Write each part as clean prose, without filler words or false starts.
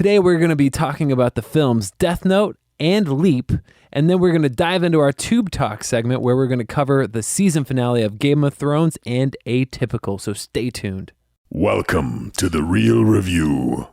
Today we're going to be talking about the films Death Note and Leap, and then we're going to dive into our Tube Talk segment where we're going to cover the season finale of Game of Thrones and Atypical, so stay tuned. Welcome to The Real Review.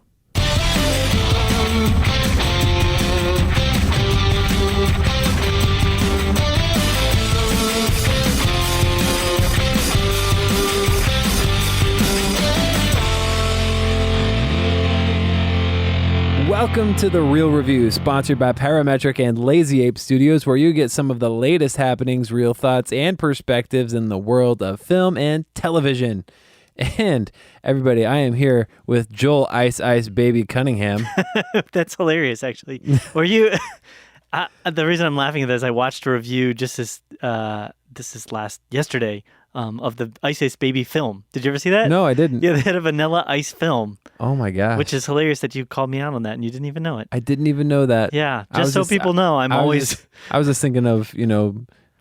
Welcome to The Real Review, sponsored by Parametric and Lazy Ape Studios, where you get some of the latest happenings, real thoughts, and perspectives in the world of film and television. And everybody, I am here with Joel Ice Ice Baby Cunningham. That's hilarious, actually. Were you? The reason I'm laughing at this, I watched a review just yesterday of the Ice Ice Baby film. Did you ever see that? No, I didn't. Yeah, they had a Vanilla Ice film. Oh my gosh. Which is hilarious that you called me out on that and you didn't even know it. I didn't even know that. Yeah, just so people know, I was just thinking of,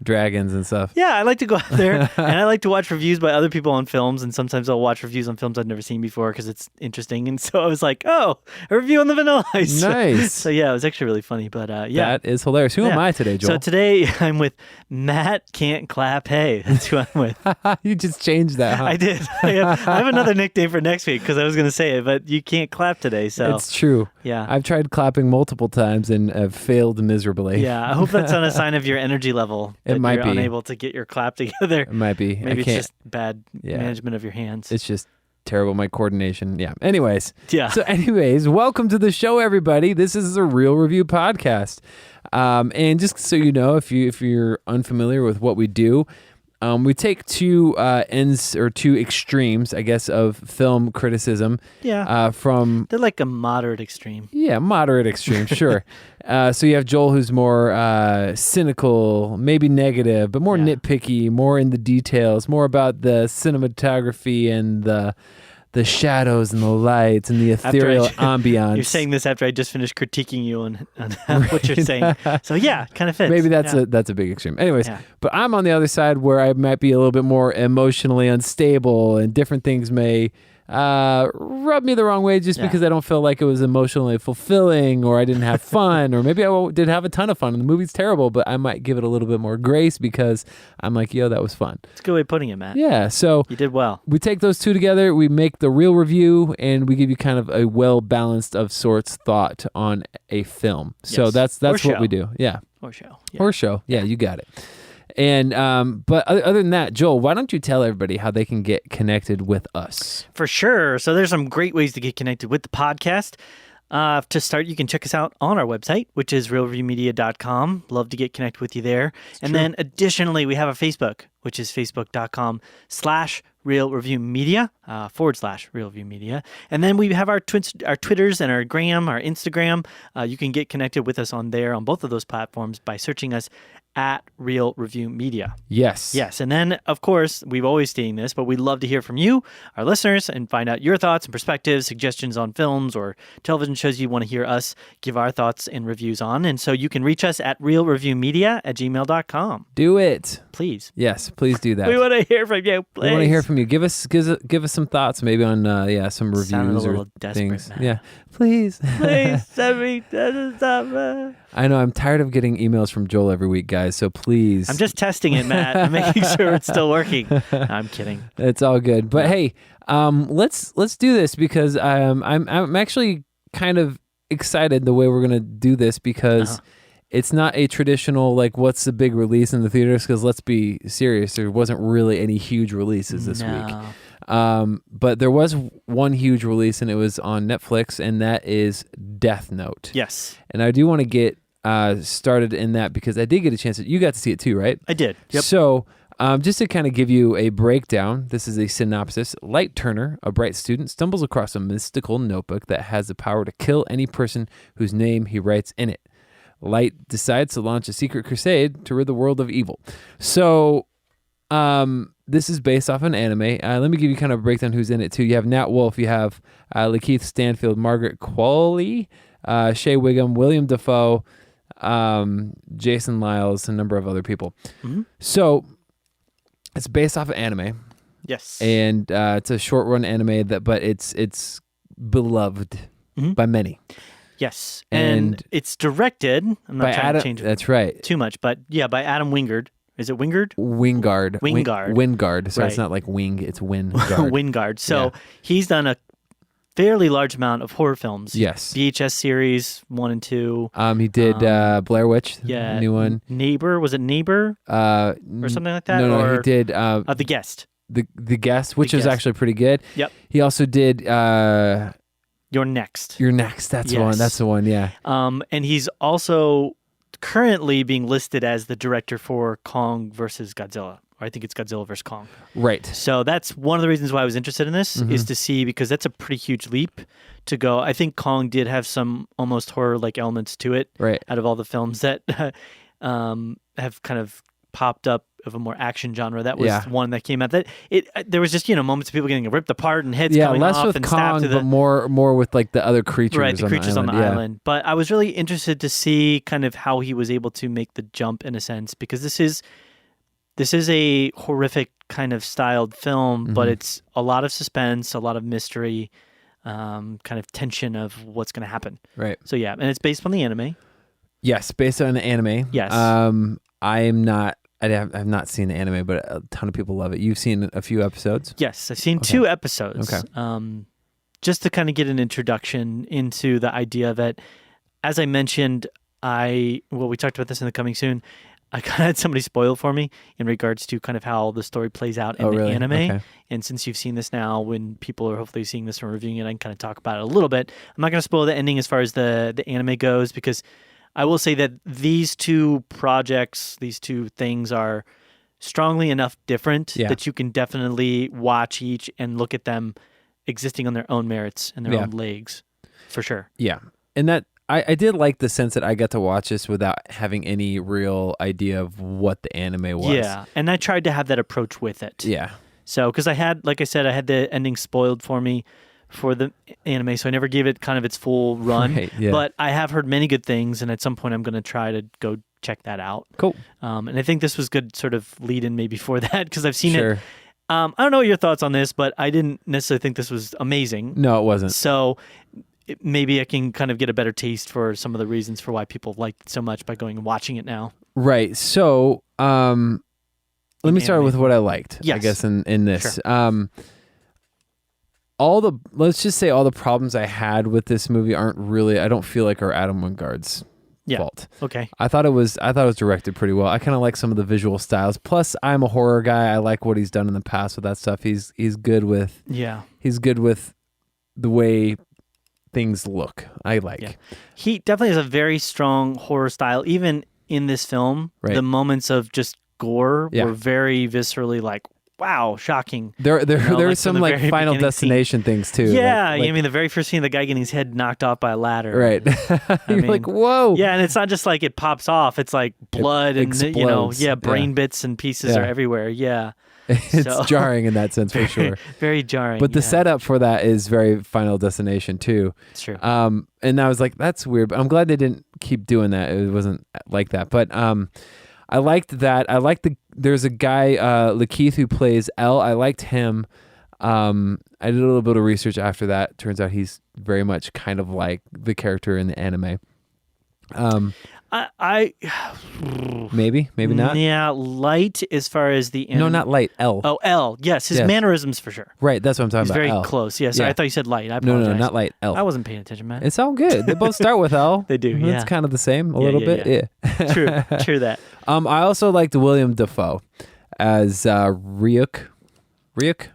dragons and stuff. Yeah, I like to go out there and I like to watch reviews by other people on films, and sometimes I'll watch reviews on films I've never seen before because it's interesting. And so I was like, oh, a review on the Vanilla Ice. Nice. So yeah, it was actually really funny. But yeah. That is hilarious. Who am I today, Joel? So today I'm with Matt Can't Clap Hey. That's who I'm with. You just changed that, huh? I did. I have another nickname for next week because I was going to say it, but you can't clap today. So it's true. Yeah. I've tried clapping multiple times and have failed miserably. Yeah. I hope that's not a sign of your energy level. It might be. Unable to get your clap together. It might be. Maybe it's just bad management of your hands. It's just terrible. My coordination. Yeah. Anyways. Yeah. So welcome to the show, everybody. This is the Real Review podcast. And just so you know, if you're unfamiliar with what we do, we take two ends or two extremes, I guess, of film criticism. Yeah. They're like a moderate extreme. Yeah, moderate extreme, sure. So you have Joel, who's more cynical, maybe negative, but more nitpicky, more in the details, more about the cinematography and the shadows and the lights and the ethereal ambiance. You're saying this after I just finished critiquing you on what you're saying. So yeah, kind of fits. Maybe that's a big extreme. Anyways, but I'm on the other side where I might be a little bit more emotionally unstable and different things may rub me the wrong way just because I don't feel like it was emotionally fulfilling, or I didn't have fun, or maybe I did have a ton of fun and the movie's terrible, but I might give it a little bit more grace because I'm like, yo, that was fun. It's a good way of putting it, Matt. Yeah, so you did well. We take those two together, we make the Real Review, and we give you kind of a well-balanced of sorts thought on a film. So that's what we do. Yeah. Or show. Yeah. Or show. Yeah, you got it. And but other than that, Joel, why don't you tell everybody how they can get connected with us? For sure. So there's some great ways to get connected with the podcast. To start, you can check us out on our website, which is realreviewmedia.com. Love to get connected with you there. Then additionally, we have a Facebook, which is facebook.com/realreviewmedia, /realreviewmedia. And then we have our Twitters and our Gram, our Instagram. You can get connected with us on there, on both of those platforms, by searching us at Real Review Media. Yes. Yes. And then, of course, we've always stating this, but we'd love to hear from you, our listeners, and find out your thoughts and perspectives, suggestions on films or television shows you want to hear us give our thoughts and reviews on. And so you can reach us at realreviewmedia@gmail.com. Do it. Please. Yes, please do that. We want to hear from you, please. We want to hear from you. Give us some thoughts maybe on some reviews Sounded a little or desperate, things. Man. Yeah. Please. Please send me stuff. I know, I'm tired of getting emails from Joel every week, guys, so please. I'm just testing it, Matt. I'm making sure it's still working. No, I'm kidding. It's all good. But hey, let's do this because I'm actually kind of excited the way we're going to do this because it's not a traditional, like, what's the big release in the theaters? Because let's be serious, there wasn't really any huge releases this week. But there was one huge release, and it was on Netflix, and that is Death Note. Yes. And I do want to get started in that because I did get a chance. You got to see it too, right? I did. Yep. So just to kind of give you a breakdown, this is a synopsis. Light Turner, a bright student, stumbles across a mystical notebook that has the power to kill any person whose name he writes in it. Light decides to launch a secret crusade to rid the world of evil. So this is based off an anime. Let me give you kind of a breakdown who's in it too. You have Nat Wolff, you have Lakeith Stanfield, Margaret Qualley, Shea Wiggum, William Dafoe, Jason Liles, and a number of other people. Mm-hmm. So it's based off of anime. Yes. And it's a short run anime but it's beloved. by many. Yes, And and it's directed. I'm not by trying Adam, to change it that's right. too much, but by Adam Wingard. Is it Wingard? Wingard. Wingard. Wingard. So Right. it's not like wing, it's Wingard. Wingard. So he's done a fairly large amount of horror films. Yes. VHS series 1 and 2. He did Blair Witch, Yeah. new one. Neighbor. Was it Neighbor? Or something like that? No, Or he did The Guest. the Guest, which was Guest. actually pretty good. Yep. He also did You're Next. You're Next. That's the one. Yes. That's the one. Yeah. And he's also currently being listed as the director for Kong versus Godzilla. Or I think it's Godzilla versus Kong. Right. So that's one of the reasons why I was interested in this is to see, because that's a pretty huge leap to go. I think Kong did have some almost horror-like elements to it. Right. Out of all the films that have kind of popped up of a more action genre, that was one that came out. That there was just moments of people getting ripped apart and heads coming less off with and Kong, stabbed to the but more with like the other creatures. right, the creatures on the Yeah. island. But I was really interested to see kind of how he was able to make the jump in a sense, because this is a horrific kind of styled film, but it's a lot of suspense, a lot of mystery, kind of tension of what's going to happen. Right. So and it's based on the anime. Yes, based on the anime. Yes. I am not. I've not seen the anime, but a ton of people love it. You've seen a few episodes. Yes, I've seen 2 episodes. Okay. Just to kind of get an introduction into the idea of it. As I mentioned, we talked about this in the Coming Soon. I kind of had somebody spoil for me in regards to kind of how the story plays out in the anime. Okay. And since you've seen this now, when people are hopefully seeing this and reviewing it, I can kind of talk about it a little bit. I'm not going to spoil the ending as far as the anime goes, because I will say that these 2 projects, these 2 things are strongly enough different that you can definitely watch each and look at them existing on their own merits and their own legs, for sure. Yeah. And that I did like the sense that I got to watch this without having any real idea of what the anime was. Yeah, and I tried to have that approach with it. Yeah. So, because I had the ending spoiled for me for the anime, so I never gave it kind of its full run. Right, yeah. But I have heard many good things, and at some point I'm going to try to go check that out. Cool. And I think this was good sort of lead-in maybe for that, because I've seen Sure. it. I don't know what your thoughts on this, but I didn't necessarily think this was amazing. No, it wasn't. So maybe I can kind of get a better taste for some of the reasons for why people liked it so much by going and watching it now. Right. So, let me start with what I liked. Yes. I guess in this. Sure. Let's just say all the problems I had with this movie aren't really, I don't feel like are Adam Wingard's fault. Okay. I thought it was directed pretty well. I kind of like some of the visual styles. Plus, I'm a horror guy. I like what he's done in the past with that stuff. He's good with the way things look. I like. Yeah. He definitely has a very strong horror style. Even in this film, the moments of just gore were very viscerally like, wow, shocking. There's like some from the like very Final beginning Destination things too. Yeah, like, I mean the very first scene, the guy getting his head knocked off by a ladder. Right. You're like, whoa. Yeah, and it's not just like it pops off. It's like blood and explodes. brain bits and pieces are everywhere. Yeah. It's jarring in that sense for sure. Very jarring. But the setup for that is very Final Destination too. It's true. And I was like, that's weird. But I'm glad they didn't keep doing that. It wasn't like that. But I liked that. There's a guy, Lakeith, who plays L. I liked him. I did a little bit of research after that. Turns out he's very much kind of like the character in the anime. I maybe not. Yeah, light as far as the No, not light. L. Oh, L. Yes, his mannerisms for sure. Right, that's what I'm talking He's about. very L. close. Yeah, sorry, I thought you said light. I apologize. No, not light. L. I wasn't paying attention, man. It's all good. They both start with L. They do. Yeah, It's kind of the same a little bit. Yeah. True that. I also liked William Dafoe as Ryuk.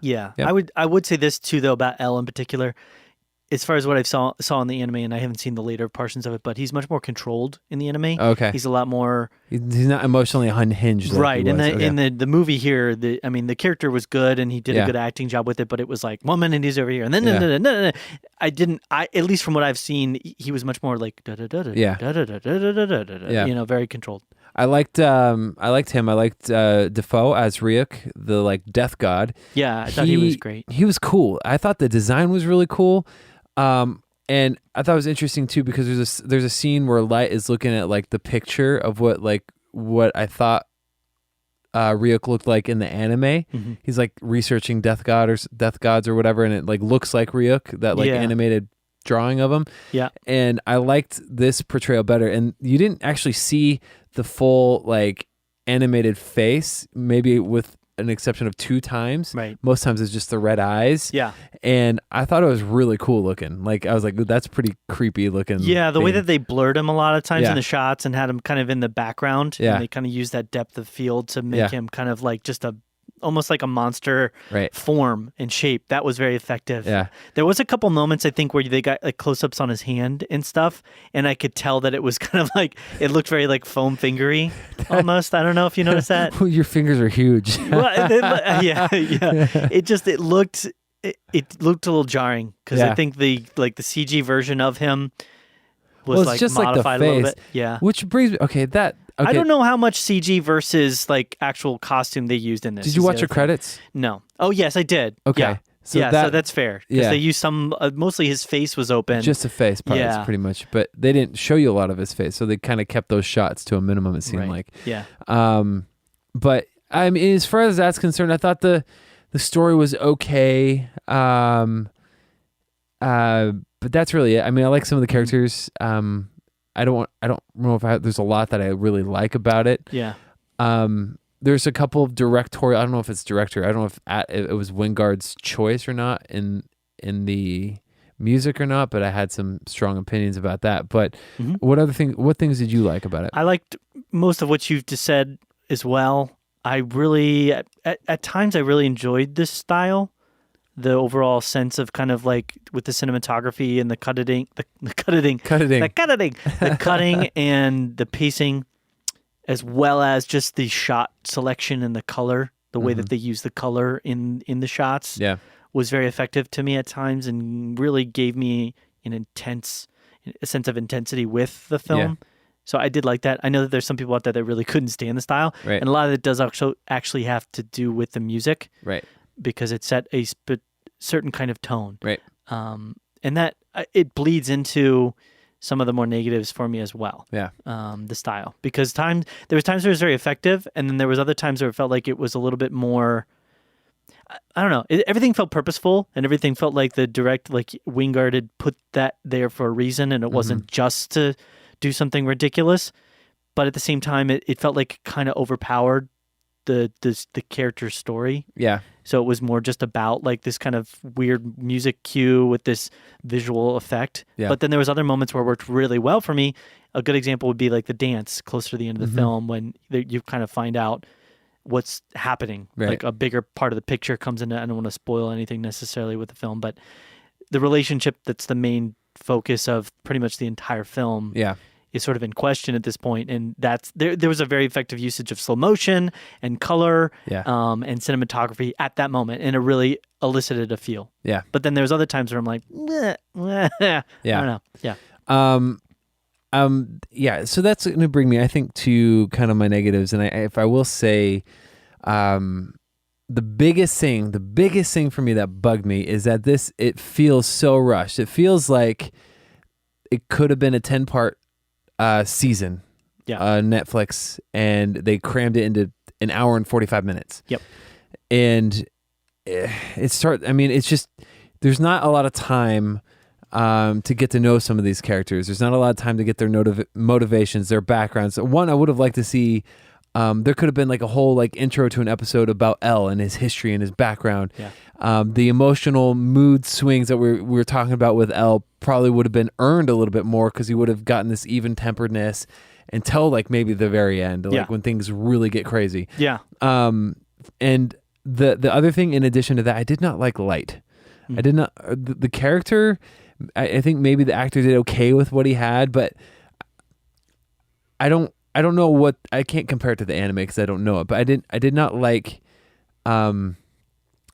Yeah. Yep. I would say this too though about L in particular. As far as what I saw in the anime, and I haven't seen the later portions of it, but he's much more controlled in the anime. Okay. He's a lot more He's not emotionally unhinged. Like right. He was. In the movie here, the character was good and he did a good acting job with it, but it was like 1 minute he's over here and then no. At least from what I've seen, he was much more like very controlled. I liked him. I liked Defoe as Ryuk, the like death god. Yeah, I thought he was great. He was cool. I thought the design was really cool. And I thought it was interesting too because there's a scene where Light is looking at like the picture of what I thought Ryuk looked like in the anime. Mm-hmm. He's like researching death gods or whatever, and it like looks like Ryuk, that like animated drawing of him. Yeah. And I liked this portrayal better. And you didn't actually see the full like animated face, maybe with an exception of 2 times. Right. Most times it's just the red eyes. Yeah. And I thought it was really cool looking. Like I was like, that's pretty creepy looking. Yeah, the way that they blurred him a lot of times Yeah. in the shots and had him kind of in the background. Yeah. And they kind of used that depth of field to make Yeah. him kind of like just almost like a monster Right. form and shape. That was very effective. Yeah. There was a couple moments I think where they got like close-ups on his hand and stuff, and I could tell that it was kind of like it looked very like foam fingery almost. I don't know if you noticed that. Your fingers are huge. Well, yeah. It looked a little jarring because Yeah. I think the CG version of him was Well, it's like just like the modified a little face. bit. Yeah. Which brings me, okay. I don't know how much CG versus like actual costume they used in this. Did you is the watch other your thing. credits? No. Oh yes, I did. Okay. Yeah. So So that's fair. Because yeah. they used some, mostly his face was open. Just the face parts, Yeah. pretty much. But they didn't show you a lot of his face, so they kind of kept those shots to a minimum. It seemed Right. like. Yeah. But I mean, as far as that's concerned, I thought the story was okay. But that's really it. I mean, I like some of the characters. I don't know if there's a lot that I really like about it. Yeah. There's a couple of directorial. I don't know if it's director. I don't know if it was Wingard's choice or not in the music or not. But I had some strong opinions about that. But what things did you like about it? I liked most of what you've just said as well. I really, at times, I really enjoyed this style. The overall sense of kind of like with the cinematography and the cutting and the pacing, as well as just the shot selection and the color, the way that they use the color in the shots, was very effective to me at times and really gave me a sense of intensity with the film. Yeah. So I did like that. I know that there's some people out there that really couldn't stand the style, Right. and a lot of it does actually have to do with the music, Right. because it set a certain kind of tone, Right. and that it bleeds into some of the more negatives for me as well. Yeah. The style, because there was times where it was very effective, and then there was other times where it felt like it was a little bit more. I don't know. Everything felt purposeful, and everything felt like like Wingard had put that there for a reason, and it wasn't just to do something ridiculous. But at the same time, it felt like it kind of overpowered the character's story. Yeah. So it was more just about like this kind of weird music cue with this visual effect. Yeah. But then there was other moments where it worked really well for me. A good example would be like the dance closer to the end of the film, when you kind of find out what's happening. Right. Like a bigger part of the picture comes into. I don't want to spoil anything necessarily with the film, but the relationship that's the main focus of pretty much the entire film Yeah. is sort of in question at this point, and that's there was a very effective usage of slow motion and color, Yeah. and cinematography at that moment, and it really elicited a feel. Yeah. But then there's other times where I'm like, I don't know. Yeah. So that's going to bring me, I think, to kind of my negatives. And if I will say, the biggest thing for me that bugged me is that it feels so rushed. It feels like it could have been a 10-part season, Netflix, and they crammed it into an hour and 45 minutes. Yep. And it's just, there's not a lot of time to get to know some of these characters. There's not a lot of time to get their motivations, their backgrounds. One, I would have liked to see, there could have been like a whole like intro to an episode about Elle and his history and his background. Yeah. The emotional mood swings that we were talking about with Elle probably would have been earned a little bit more, because he would have gotten this even-temperedness until like maybe the very end, like when things really get crazy. Yeah. And the other thing in addition to that, I did not like Light. I did not, the character, I think maybe the actor did okay with what he had, but I don't know what, I can't compare it to the anime because I don't know it, but I did not like, I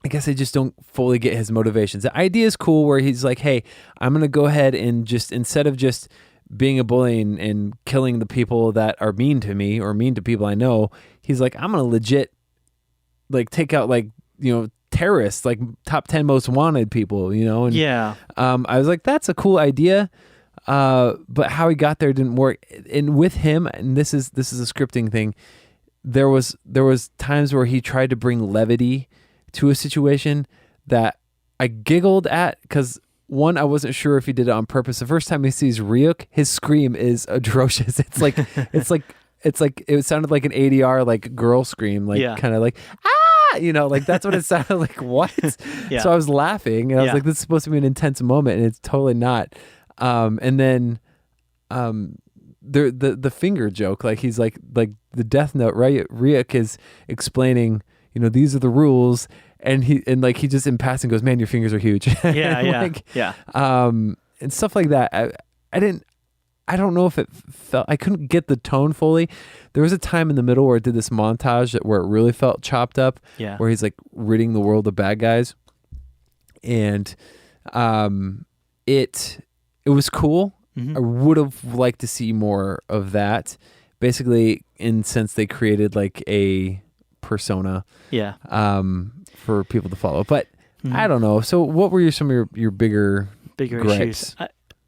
guess I just don't fully get his motivations. The idea is cool where he's like, hey, I'm going to go ahead and just, instead of just being a bully and killing the people that are mean to me or mean to people I know, he's like, I'm going to legit like take out like, terrorists, like top 10 most wanted people, and Yeah. I was like, that's a cool idea. But how he got there didn't work. And with him, and this is a scripting thing, there was times where he tried to bring levity to a situation that I giggled at, because one, I wasn't sure if he did it on purpose. The first time he sees Ryuk, his scream is atrocious. It's like it sounded like an ADR like girl scream, like kind of like like that's what it sounded like. What? Yeah. So I was laughing and I was like, this is supposed to be an intense moment, and it's totally not. And then the finger joke, like he's like the Death Note, right? Ryuk is explaining, these are the rules. And he just in passing goes, man, your fingers are huge. And stuff like that. I don't know if it felt, I couldn't get the tone fully. There was a time in the middle where it did this montage where it really felt chopped up, where he's like ridding the world of bad guys. And it was cool. Mm-hmm. I would have liked to see more of that. Basically, since they created like a persona. For people to follow, but I don't know. So what were some of your bigger gripes? Issues?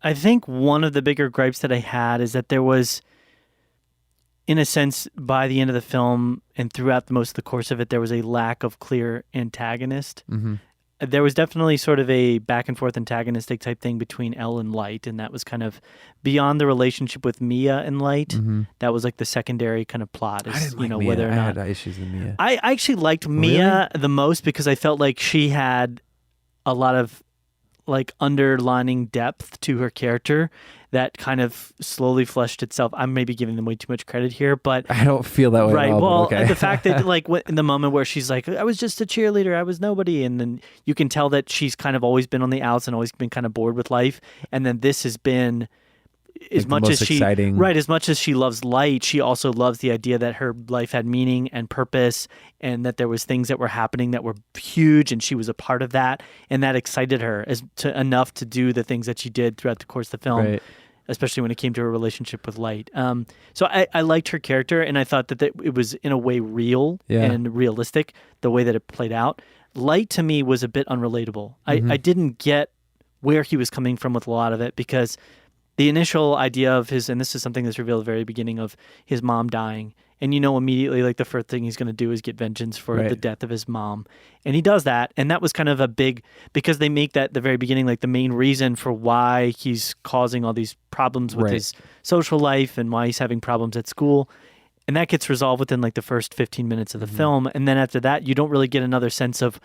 I think one of the bigger gripes that I had is that there was, in a sense, by the end of the film and throughout most of the course of it, there was a lack of clear antagonist. Mm-hmm. There was definitely sort of a back and forth antagonistic type thing between L and Light, and that was kind of beyond the relationship with Mia and Light. Mm-hmm. That was like the secondary kind of plot. I didn't like Mia. Whether or not I had issues with Mia. I actually liked Mia the most because I felt like she had a lot of like underlining depth to her character that kind of slowly fleshed itself. I'm maybe giving them way too much credit here, but I don't feel that way. Right. At all, well, okay. The fact that like in the moment where she's like, I was just a cheerleader, I was nobody. And then you can tell that she's kind of always been on the outs and always been kind of bored with life. And then this has been as much as exciting. As much as she loves Light, she also loves the idea that her life had meaning and purpose, and that there was things that were happening that were huge, and she was a part of that, and that excited her enough to do the things that she did throughout the course of the film. Right. Especially when it came to her relationship with Light. So I liked her character, and I thought that it was in a way real and realistic, the way that it played out. Light to me was a bit unrelatable. I didn't get where he was coming from with a lot of it, because the initial idea of his, and this is something that's revealed at the very beginning, of his mom dying, and immediately like the first thing he's going to do is get vengeance for the death of his mom, and he does that, and that was kind of a big, because they make that at the very beginning like the main reason for why he's causing all these problems with his social life and why he's having problems at school, and that gets resolved within like the first 15 minutes of the film, and then after that you don't really get another sense of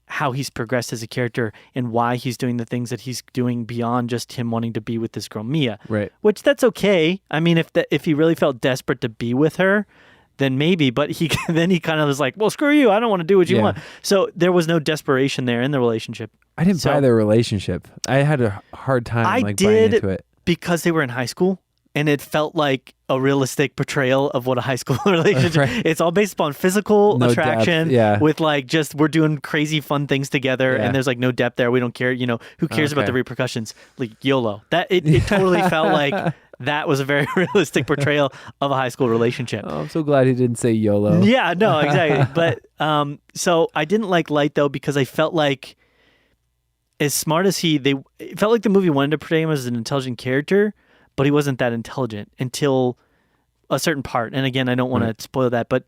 how he's progressed as a character and why he's doing the things that he's doing beyond just him wanting to be with this girl Mia. Right. Which that's okay. I mean, if he really felt desperate to be with her, then maybe. But he kind of was like, well, screw you. I don't want to do what you want. So there was no desperation there in the relationship. I didn't buy their relationship. I had a hard time buying into it because they were in high school. And it felt like a realistic portrayal of what a high school relationship. Right. It's all based upon physical attraction with like just we're doing crazy fun things together, and there's like no depth there. We don't care, who cares about the repercussions? Like YOLO. That it totally felt like that was a very realistic portrayal of a high school relationship. Oh, I'm so glad he didn't say YOLO. Yeah, no, exactly. But so I didn't like Light though, because I felt like as smart as it felt like the movie wanted to portray him as an intelligent character, but he wasn't that intelligent until a certain part. And again, I don't want to spoil that, but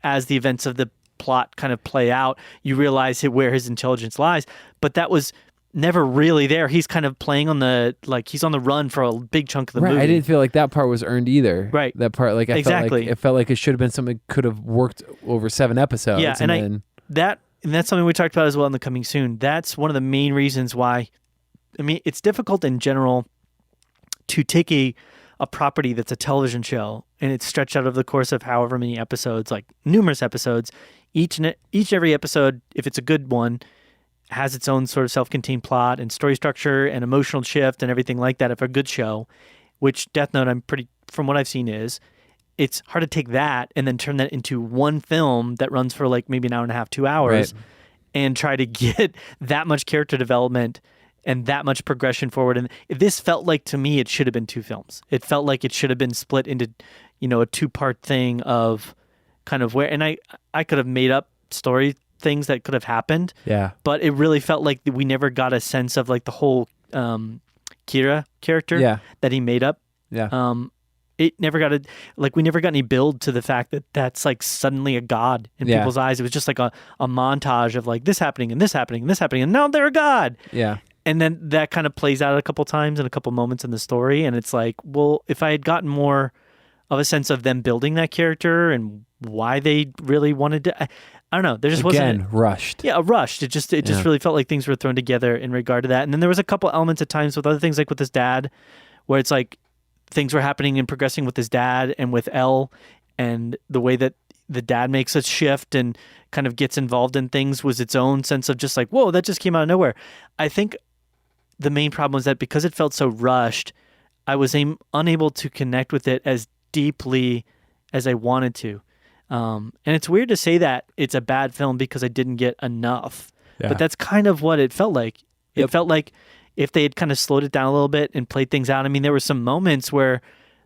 as the events of the plot kind of play out, you realize where his intelligence lies. But that was never really there. He's kind of playing on he's on the run for a big chunk of the movie. I didn't feel like that part was earned either. Right. That part, it felt like it should have been something that could have worked over 7 episodes. Yeah, and that's something we talked about as well in the Coming Soon. That's one of the main reasons why, it's difficult in general to take a property that's a television show and it's stretched out over the course of however many episodes, like numerous episodes. Every episode, if it's a good one, has its own sort of self-contained plot and story structure and emotional shift and everything like that. If a good show, which Death Note, from what I've seen it's hard to take that and then turn that into one film that runs for like maybe an hour and a half, 2 hours, and try to get that much character development and that much progression forward. And this felt like, to me, it should have been 2 films. It felt like it should have been split into, a 2-part thing of kind of where, and I could have made up story things that could have happened. Yeah. But it really felt like we never got a sense of like the whole Kira character that he made up. Yeah. It never got we never got any build to the fact that that's like suddenly a god in people's eyes. It was just like a montage of like this happening and this happening and this happening, and now they're a god. Yeah. And then that kind of plays out a couple times in a couple moments in the story. And it's like, well, if I had gotten more of a sense of them building that character and why they really wanted to, I don't know. There just wasn't rushed. Yeah, rushed. It just really felt like things were thrown together in regard to that. And then there was a couple elements at times with other things, like with his dad, where it's like things were happening and progressing with his dad and with Elle, and the way that the dad makes a shift and kind of gets involved in things was its own sense of just like, whoa, that just came out of nowhere. I think the main problem was that because it felt so rushed, I was unable to connect with it as deeply as I wanted to. And it's weird to say that it's a bad film because I didn't get enough. Yeah. But that's kind of what it felt like. It felt like if they had kind of slowed it down a little bit and played things out. I mean, there were some moments where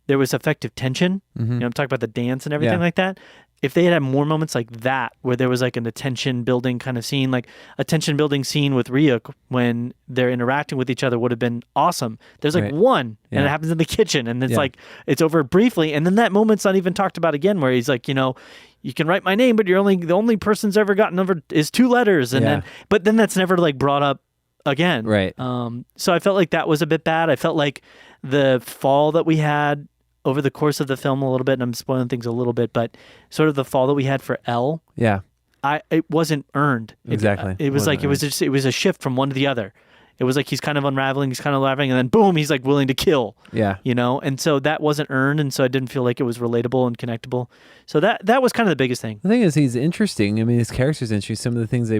there was effective tension. Mm-hmm. You know, I'm talking about the dance and everything like that. If they had more moments like that, where there was like an attention building kind of scene, like a tension building scene with Ryuk when they're interacting with each other would have been awesome. There's like one, and it happens in the kitchen, and it's like, it's over briefly. And then that moment's not even talked about again, where he's like, you know, you can write my name, but the only person's ever gotten over is 2 letters. And but then that's never like brought up again. Right. So I felt like that was a bit bad. I felt like the fall that we had over the course of the film a little bit, and I'm spoiling things a little bit, but sort of the fall that we had for Elle, it wasn't earned. Exactly. It was like, it was a shift from one to the other. It was like he's kind of unraveling, and then boom, he's like willing to kill. Yeah. You know? And so that wasn't earned, and so I didn't feel like it was relatable and connectable. So that was kind of the biggest thing. The thing is, he's interesting. I mean, his character's interesting. Some of the things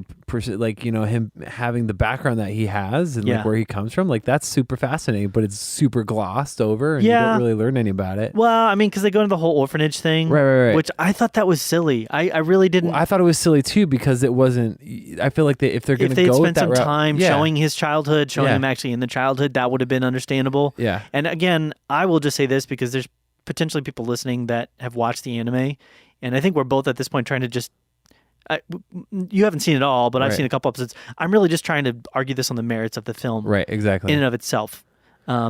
like, you know, him having the background that he has and like where he comes from, like that's super fascinating, but it's super glossed over and you don't really learn any about it. Well, I mean, because they go into the whole orphanage thing, right. Which I thought that was silly. I really didn't. Well, I thought it was silly too because it wasn't. I feel like if they're going to go with that route, spent some time showing his childhood, showing him actually in the childhood, that would have been understandable. Yeah. And again, I will just say this because there's potentially people listening that have watched the anime, and I think we're both at this point trying to just. You haven't seen it all, but I've seen a couple episodes. I'm really just trying to argue this on the merits of the film, right? Exactly. In and of itself,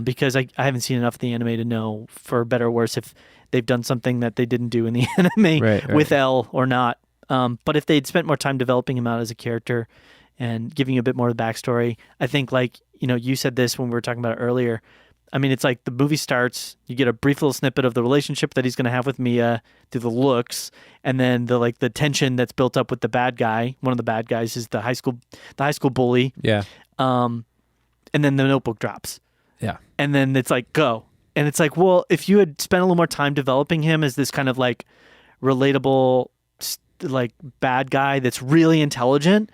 because I haven't seen enough of the anime to know, for better or worse, if they've done something that they didn't do in the anime with Elle or not. But if they'd spent more time developing him out as a character and giving you a bit more of the backstory, I think, like, you know, you said this when we were talking about it earlier. I mean, it's like the movie starts, you get a brief little snippet of the relationship that he's going to have with Mia through the looks, and then the tension that's built up with the bad guy. One of the bad guys is the high school bully. Yeah. And then the notebook drops. Yeah. And then it's like, go. And it's like, well, if you had spent a little more time developing him as this kind of like relatable, like bad guy that's really intelligent,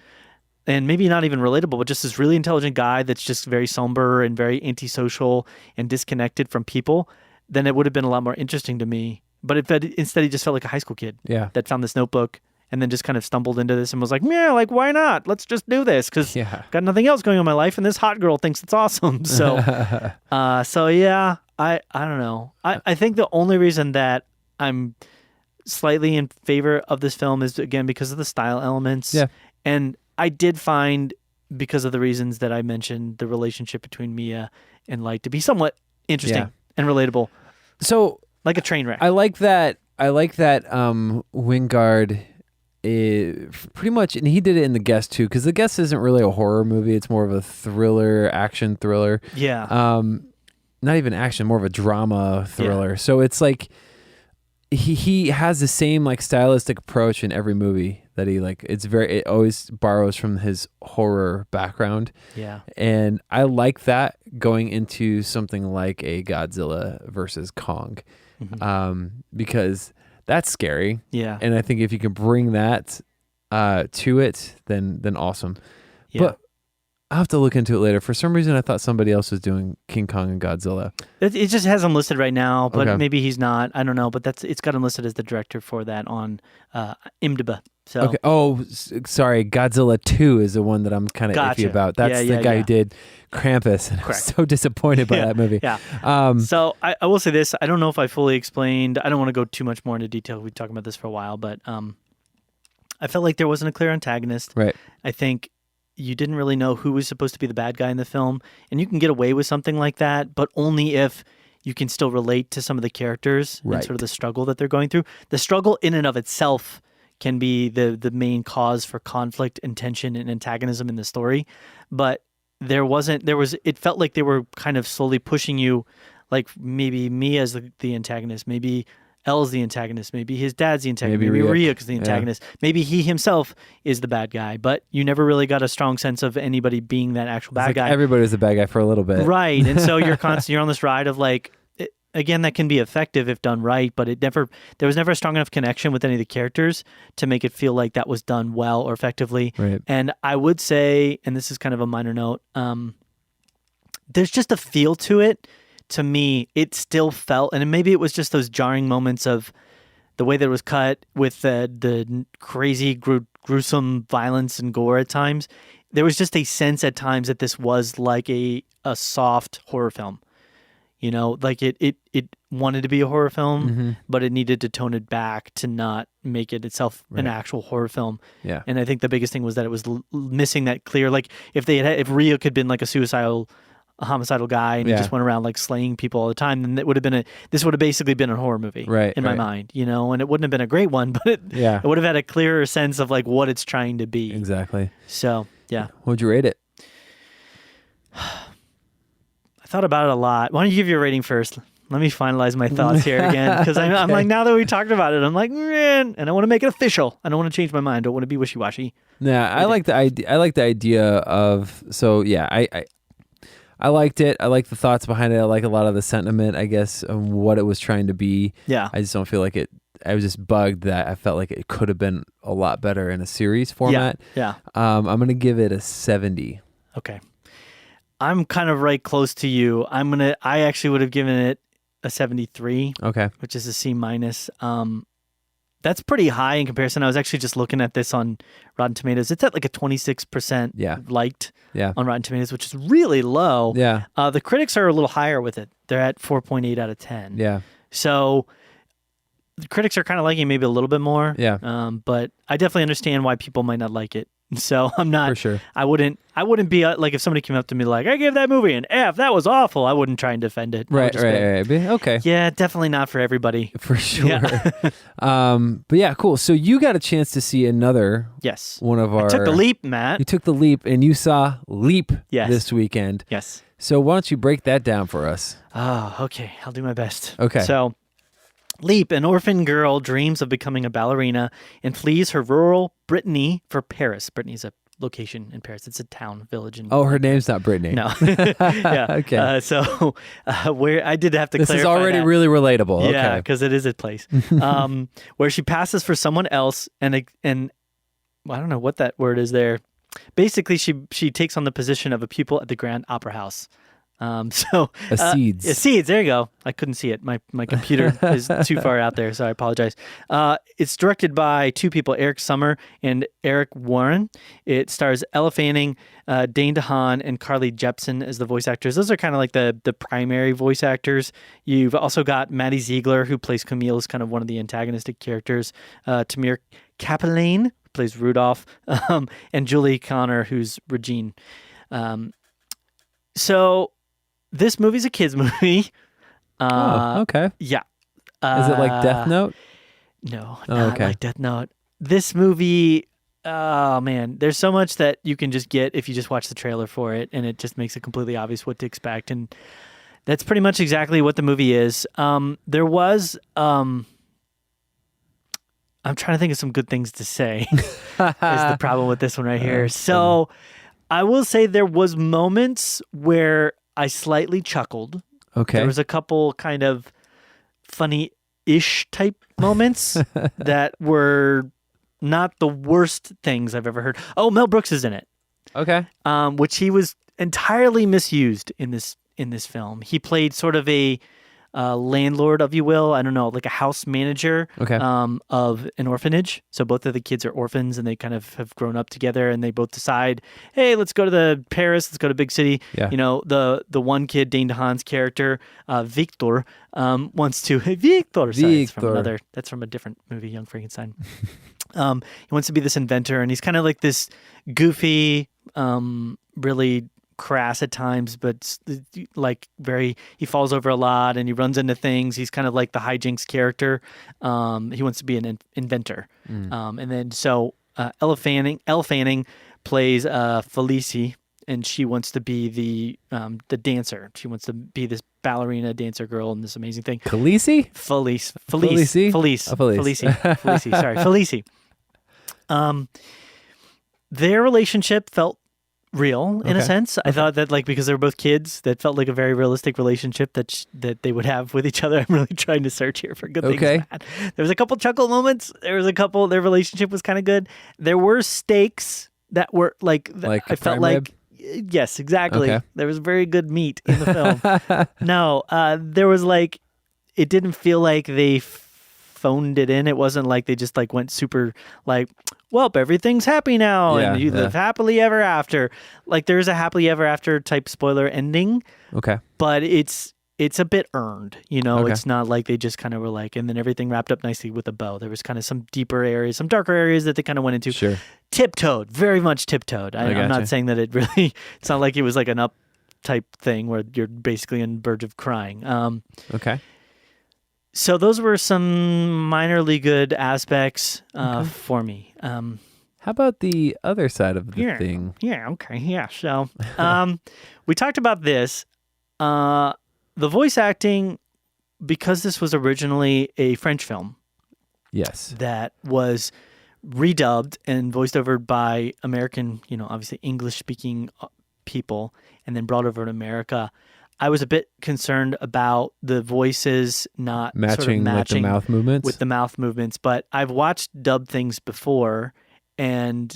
and maybe not even relatable, but just this really intelligent guy that's just very somber and very antisocial and disconnected from people, then it would have been a lot more interesting to me. But instead he just felt like a high school kid that found this notebook and then just kind of stumbled into this and was like, yeah, like, why not? Let's just do this because got nothing else going on in my life, and this hot girl thinks it's awesome. So, I don't know. I think the only reason that I'm slightly in favor of this film is, again, because of the style elements. Yeah. And I did find, because of the reasons that I mentioned, the relationship between Mia and Light to be somewhat interesting and relatable. So, like a train wreck. I like that. Wingard pretty much, and he did it in The Guest too, because The Guest isn't really a horror movie. It's more of a action thriller. Yeah. Not even action, more of a drama thriller. Yeah. So it's like he has the same like stylistic approach in every movie that he like. It always borrows from his horror background. Yeah. And I like that going into something like a Godzilla versus Kong, because that's scary. Yeah. And I think if you can bring that to it, then awesome. Yeah. But I'll have to look into it later. For some reason, I thought somebody else was doing King Kong and Godzilla. It just has him listed right now, but maybe he's not. I don't know, but it's got him listed as the director for that on IMDb. So. Okay. Oh, sorry. Godzilla 2 is the one that I'm kind of iffy about. That's the guy who did Krampus. And I was so disappointed by that movie. Yeah. So I will say this. I don't know if I fully explained. I don't want to go too much more into detail. We've been talking about this for a while, but I felt like there wasn't a clear antagonist. Right. I think you didn't really know who was supposed to be the bad guy in the film, and you can get away with something like that, but only if you can still relate to some of the characters and sort of the struggle that they're going through. The struggle in and of itself can be the main cause for conflict and tension and antagonism in the story, but it felt like they were kind of slowly pushing you, like maybe me as the antagonist, maybe L's the antagonist, maybe his dad's the antagonist, maybe Ryuk is the antagonist, maybe he himself is the bad guy, but you never really got a strong sense of anybody being that actual bad guy. Everybody was the bad guy for a little bit. Right. And so you're on this ride of like, again, that can be effective if done right, but there was never a strong enough connection with any of the characters to make it feel like that was done well or effectively. Right. And I would say, and this is kind of a minor note, there's just a feel to it. To me, it still felt, and maybe it was just those jarring moments of the way that it was cut with the crazy, gruesome violence and gore at times. There was just a sense at times that this was like a soft horror film. You know, like it wanted to be a horror film, but it needed to tone it back to not make it itself an actual horror film. Yeah. And I think the biggest thing was that it was missing that clear, like if Ryuk had been like a homicidal guy and he just went around like slaying people all the time, then this would have basically been a horror movie in my mind, you know, and it wouldn't have been a great one, but it would have had a clearer sense of like what it's trying to be. Exactly. So, yeah. What'd you rate it? I thought about it a lot. Why don't you give your rating first? Let me finalize my thoughts here again, because I'm like, now that we talked about it, I'm like, man, and I want to make it official. I don't want to change my mind. I don't want to be wishy-washy. Yeah, I like the idea. I like the idea of, so yeah, I liked it. I like the thoughts behind it. I like a lot of the sentiment, I guess, of what it was trying to be. Yeah. I just don't feel like it. I was just bugged that I felt like it could have been a lot better in a series format. Yeah. I'm going to give it a 70. Okay. I'm kind of right close to you. I actually would have given it a 73. Okay. Which is a C minus. That's pretty high in comparison. I was actually just looking at this on Rotten Tomatoes. It's at like a 26% liked on Rotten Tomatoes, which is really low. Yeah. The critics are a little higher with it. They're at 4.8 out of 10. Yeah. So the critics are kind of liking it maybe a little bit more. Yeah. But I definitely understand why people might not like it. So I'm not. For sure. I wouldn't be like, if somebody came up to me like, I gave that movie an F, that was awful, I wouldn't try and defend it. Right. Okay. Yeah, definitely not for everybody. For sure. Yeah. But yeah, cool. So you got a chance to see another. Yes. One of our. I took the leap, Matt. You took the leap, and you saw Leap this weekend. Yes. So why don't you break that down for us? Oh, okay. I'll do my best. Okay. So, Leap, an orphan girl, dreams of becoming a ballerina and flees her rural Brittany for Paris. Brittany's a location in Paris. It's a town, village. Oh, her name's not Brittany. No. Yeah. Okay. So, where I did have to clarify this is already that. really relatable. Yeah, Okay. because it is a place where she passes for someone else, and well, I don't know what that word is there. Basically, she takes on the position of a pupil at the Grand Opera House. Seeds. Seeds. There you go. I couldn't see it. My computer is too far out there, so I apologize. It's directed by two people, Eric Sommer and Eric Warren. It stars Ella Fanning, Dane DeHaan, and Carly Jepsen as the voice actors. Those are kind of like the primary voice actors. You've also got Maddie Ziegler, who plays Camille, is kind of one of the antagonistic characters. Tamir Kaplan, who plays Rudolph, and Julie Connor, who's Regine. So this movie's a kids movie. Okay. Yeah. Is it like Death Note? No, not like Death Note. This movie, oh man, there's so much that you can just get if you just watch the trailer for it, and it just makes it completely obvious what to expect. And that's pretty much exactly what the movie is. There was, I'm trying to think of some good things to say is the problem with this one right here. So I will say there was moments where I slightly chuckled. Okay. There was a couple kind of funny-ish type moments that were not the worst things I've ever heard. Oh, Mel Brooks is in it. Okay. Which he was entirely misused in this film. He played sort of a landlord, if you will. I don't know, like a house manager of an orphanage. So both of the kids are orphans, and they kind of have grown up together, and they both decide, hey, let's go to Paris. Let's go to big city. Yeah. You know, the one kid, Dane DeHaan's character, Victor, wants to Victor. Sorry, that's from a different movie, Young Frankenstein. He wants to be this inventor, and he's kind of like this goofy, really crass at times, but like he falls over a lot and he runs into things. He's kind of like the hijinks character. He wants to be an inventor. And then so Ella Fanning plays Felicie, and she wants to be the dancer. She wants to be this ballerina dancer girl and this amazing thing. Khaleesi? Felice. Oh, Felice. Felice. Sorry, Felice. Their relationship felt real in a sense. I thought that, like, because they were both kids, that felt like a very realistic relationship that they would have with each other. I'm really trying to search here for good things. Bad. There was a couple chuckle moments. Their relationship was kind of good. There were stakes that were like I felt like, yes, exactly. Okay. There was very good meat in the film. No, there was like, it didn't feel like they phoned it in. It wasn't like they just like went super like, well, everything's happy now and you live happily ever after. Like, there's a happily ever after type spoiler ending. Okay. But it's a bit earned, you know. Okay. It's not like they just kind of were like, and then everything wrapped up nicely with a bow. There was kind of some deeper areas, some darker areas that they kind of went into. Sure. Tiptoed, very much tiptoed. I'm gotcha. not saying that it really, it's not like it was like an up type thing where you're basically on the verge of crying. Okay. So those were some minorly good aspects for me. How about the other side of the thing? Yeah, okay, yeah. So we talked about this. The voice acting, because this was originally a French film. Yes. That was redubbed and voiced over by American, obviously English-speaking people, and then brought over to America. I was a bit concerned about the voices not matching with the mouth movements. But I've watched dubbed things before and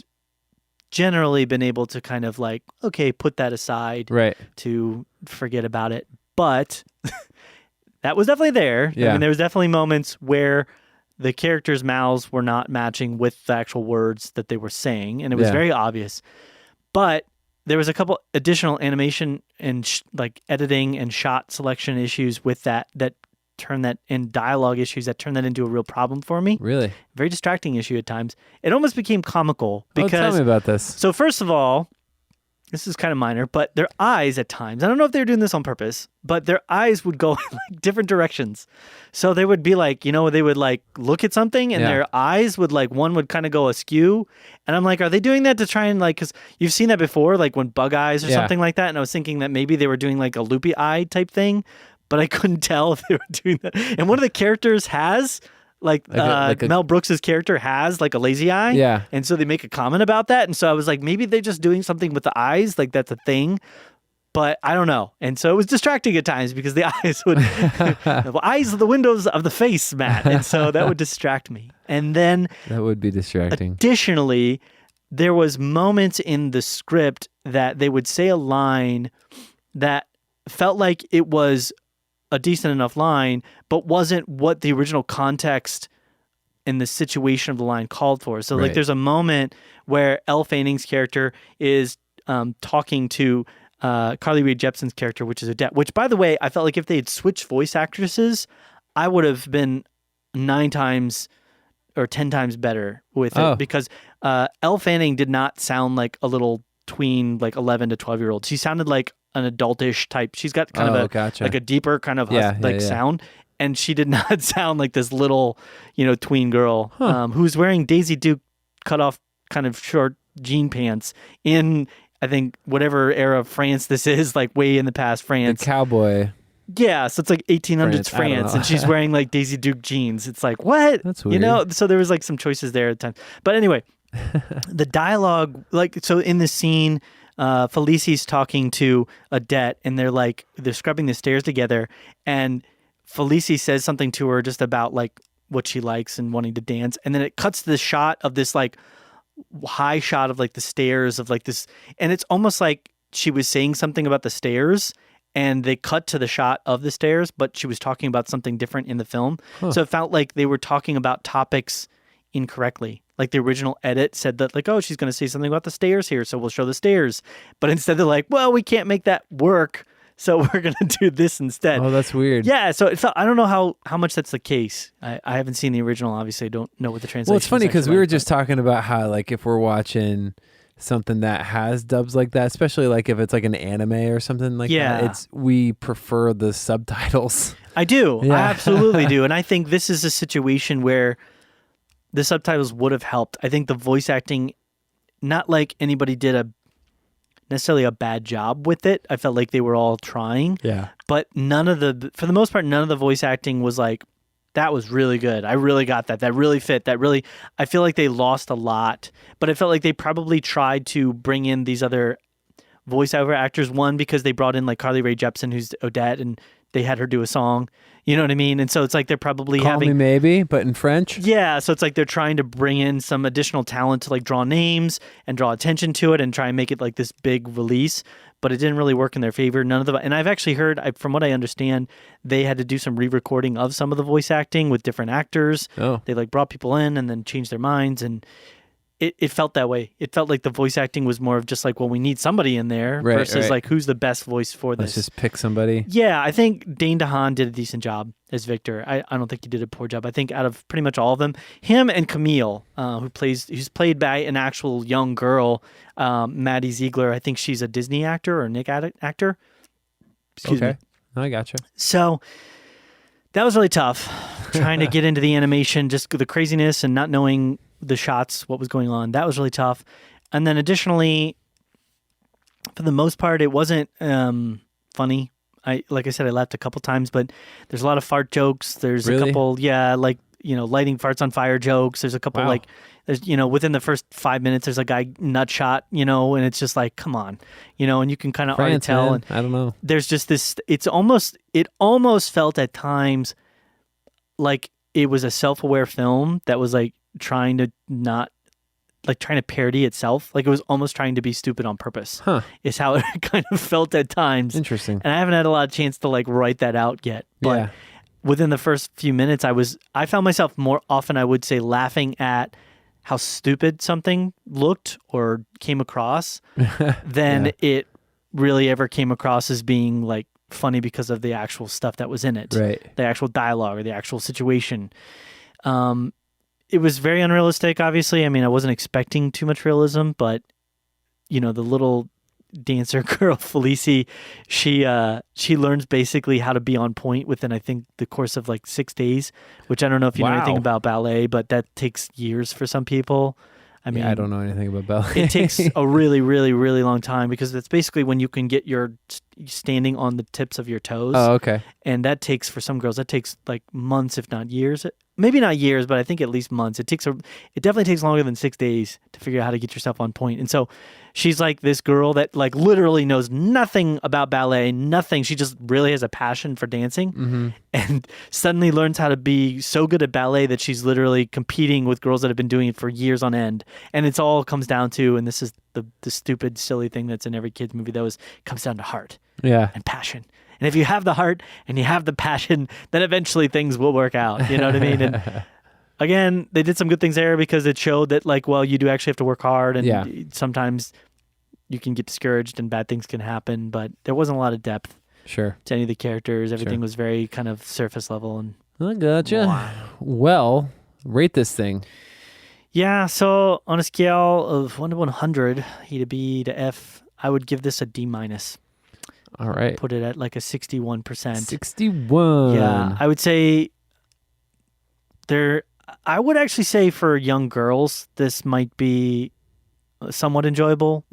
generally been able to kind of like, okay, put that aside to forget about it. But that was definitely there. Yeah. I mean, there was definitely moments where the characters' mouths were not matching with the actual words that they were saying, and it was very obvious. But there was a couple additional animation and like editing and shot selection issues with that turned that, and dialogue issues that turned that into a real problem for me. Really? Very distracting issue at times. It almost became comical because... Oh, tell me about this. So first of all, this is kind of minor, but their eyes at times, I don't know if they were doing this on purpose, but their eyes would go in like different directions. So they would be like, they would like look at something and their eyes would like, one would kind of go askew. And I'm like, are they doing that to try and like, because you've seen that before, like when bug eyes or something like that. And I was thinking that maybe they were doing like a loopy eye type thing, but I couldn't tell if they were doing that. And one of the characters has... Mel Brooks's character has like a lazy eye. Yeah. And so they make a comment about that. And so I was like, maybe they're just doing something with the eyes. Like that's a thing. But I don't know. And so it was distracting at times because the eyes would, the eyes are the windows of the face, Matt. And so that would distract me. And then that would be distracting. Additionally, there was moments in the script that they would say a line that felt like it was a decent enough line, but wasn't what the original context and the situation of the line called for. So like there's a moment where Elle Fanning's character is talking to Carly Rae Jepsen's character, which is Odette, which by the way, I felt like if they had switched voice actresses, I would have been 9 times or 10 times better with it because Elle Fanning did not sound like a little tween, like 11 to 12-year-old. She sounded like an adultish type. She's got kind of like a deeper kind of sound, and she did not sound like this little, tween girl who's wearing Daisy Duke cut off kind of short jean pants in, I think, whatever era of France this is, like way in the past France. The cowboy. Yeah, so it's like 1800s France and she's wearing like Daisy Duke jeans. It's like, what? That's weird. So there was like some choices there at the time. But anyway, the dialogue, like, so in the scene, Felici's talking to Odette and they're scrubbing the stairs together, and Felici says something to her just about like what she likes and wanting to dance, and then it cuts to the shot of this like high shot of like the stairs of like this, and it's almost like she was saying something about the stairs and they cut to the shot of the stairs, but she was talking about something different in the film. So it felt like they were talking about topics incorrectly. Like the original edit said that like, oh, she's going to say something about the stairs here, so we'll show the stairs. But instead they're like, well, we can't make that work, so we're going to do this instead. Oh, that's weird. Yeah, so it felt, I don't know how much that's the case. I haven't seen the original, obviously. I don't know what the translation is. Well, it's funny because we were just talking about how like if we're watching something that has dubs like that, especially like if it's like an anime or something like that, we prefer the subtitles. I do. I absolutely do. And I think this is a situation where the subtitles would have helped. I think the voice acting, not like anybody did a necessarily a bad job with it. I felt like they were all trying. Yeah. But for the most part, none of the voice acting was like, that was really good. I really got that. That really fit. I feel like they lost a lot, but I felt like they probably tried to bring in these other voiceover actors. One, because they brought in like Carly Rae Jepsen, who's Odette, and they had her do a song. You know what I mean? And so it's like they're probably Call Me Maybe, but in French. Yeah, so it's like they're trying to bring in some additional talent to like draw names and draw attention to it and try and make it like this big release, but it didn't really work in their favor. And I've actually heard, from what I understand, they had to do some re-recording of some of the voice acting with different actors. Oh. They like brought people in and then changed their minds, and it felt that way. It felt like the voice acting was more of just like, well, we need somebody in there versus like, who's the best voice for this? Let's just pick somebody. Yeah, I think Dane DeHaan did a decent job as Victor. I don't think he did a poor job. I think out of pretty much all of them, him and Camille, who's played by an actual young girl, Maddie Ziegler. I think she's a Disney actor or Nick actor. Excuse me. I gotcha. So that was really tough, trying to get into the animation, just the craziness and not knowing the shots, what was going on. That was really tough. And then additionally, for the most part, it wasn't funny. Like I said, I laughed a couple times, but there's a lot of fart jokes. There's a couple, lighting farts on fire jokes. There's a couple within the first 5 minutes, there's a guy nut shot, and it's just like, come on, and you can kind of already tell. Man. And I don't know. There's just this, it almost felt at times like it was a self-aware film that was like trying to parody itself. Like it was almost trying to be stupid on purpose. Is how it kind of felt at times. Interesting. And I haven't had a lot of chance to like write that out yet. But within the first few minutes, I found myself more often, I would say, laughing at how stupid something looked or came across than it really ever came across as being like funny because of the actual stuff that was in it. Right. The actual dialogue or the actual situation. It was very unrealistic, obviously. I mean, I wasn't expecting too much realism, but, the little dancer girl, Felicie, she learns basically how to be on point within, I think, the course of like 6 days, which I don't know if you know anything about ballet, but that takes years for some people. I mean, I don't know anything about ballet. It takes a really, really, really long time because that's basically when you can get your standing on the tips of your toes. Oh, okay. And that takes, for some girls, that takes like months, if not years. Maybe not years, but I think at least months. It definitely takes longer than 6 days to figure out how to get yourself on point. And so she's like this girl that like literally knows nothing about ballet, nothing. She just really has a passion for dancing and suddenly learns how to be so good at ballet that she's literally competing with girls that have been doing it for years on end. And it's all comes down to, and this is the stupid, silly thing that's in every kid's movie, comes down to heart and passion. And if you have the heart and you have the passion, then eventually things will work out. You know what I mean? And again, they did some good things there because it showed that like, well, you do actually have to work hard and sometimes you can get discouraged and bad things can happen, but there wasn't a lot of depth to any of the characters. Everything was very kind of surface level. And I gotcha. Wow. Well, rate this thing. Yeah, so on a scale of 1 to 100, E to B to F, I would give this a D-. All right. Put it at like a 61%. 61. Yeah, I would say I would actually say for young girls, this might be a somewhat enjoyable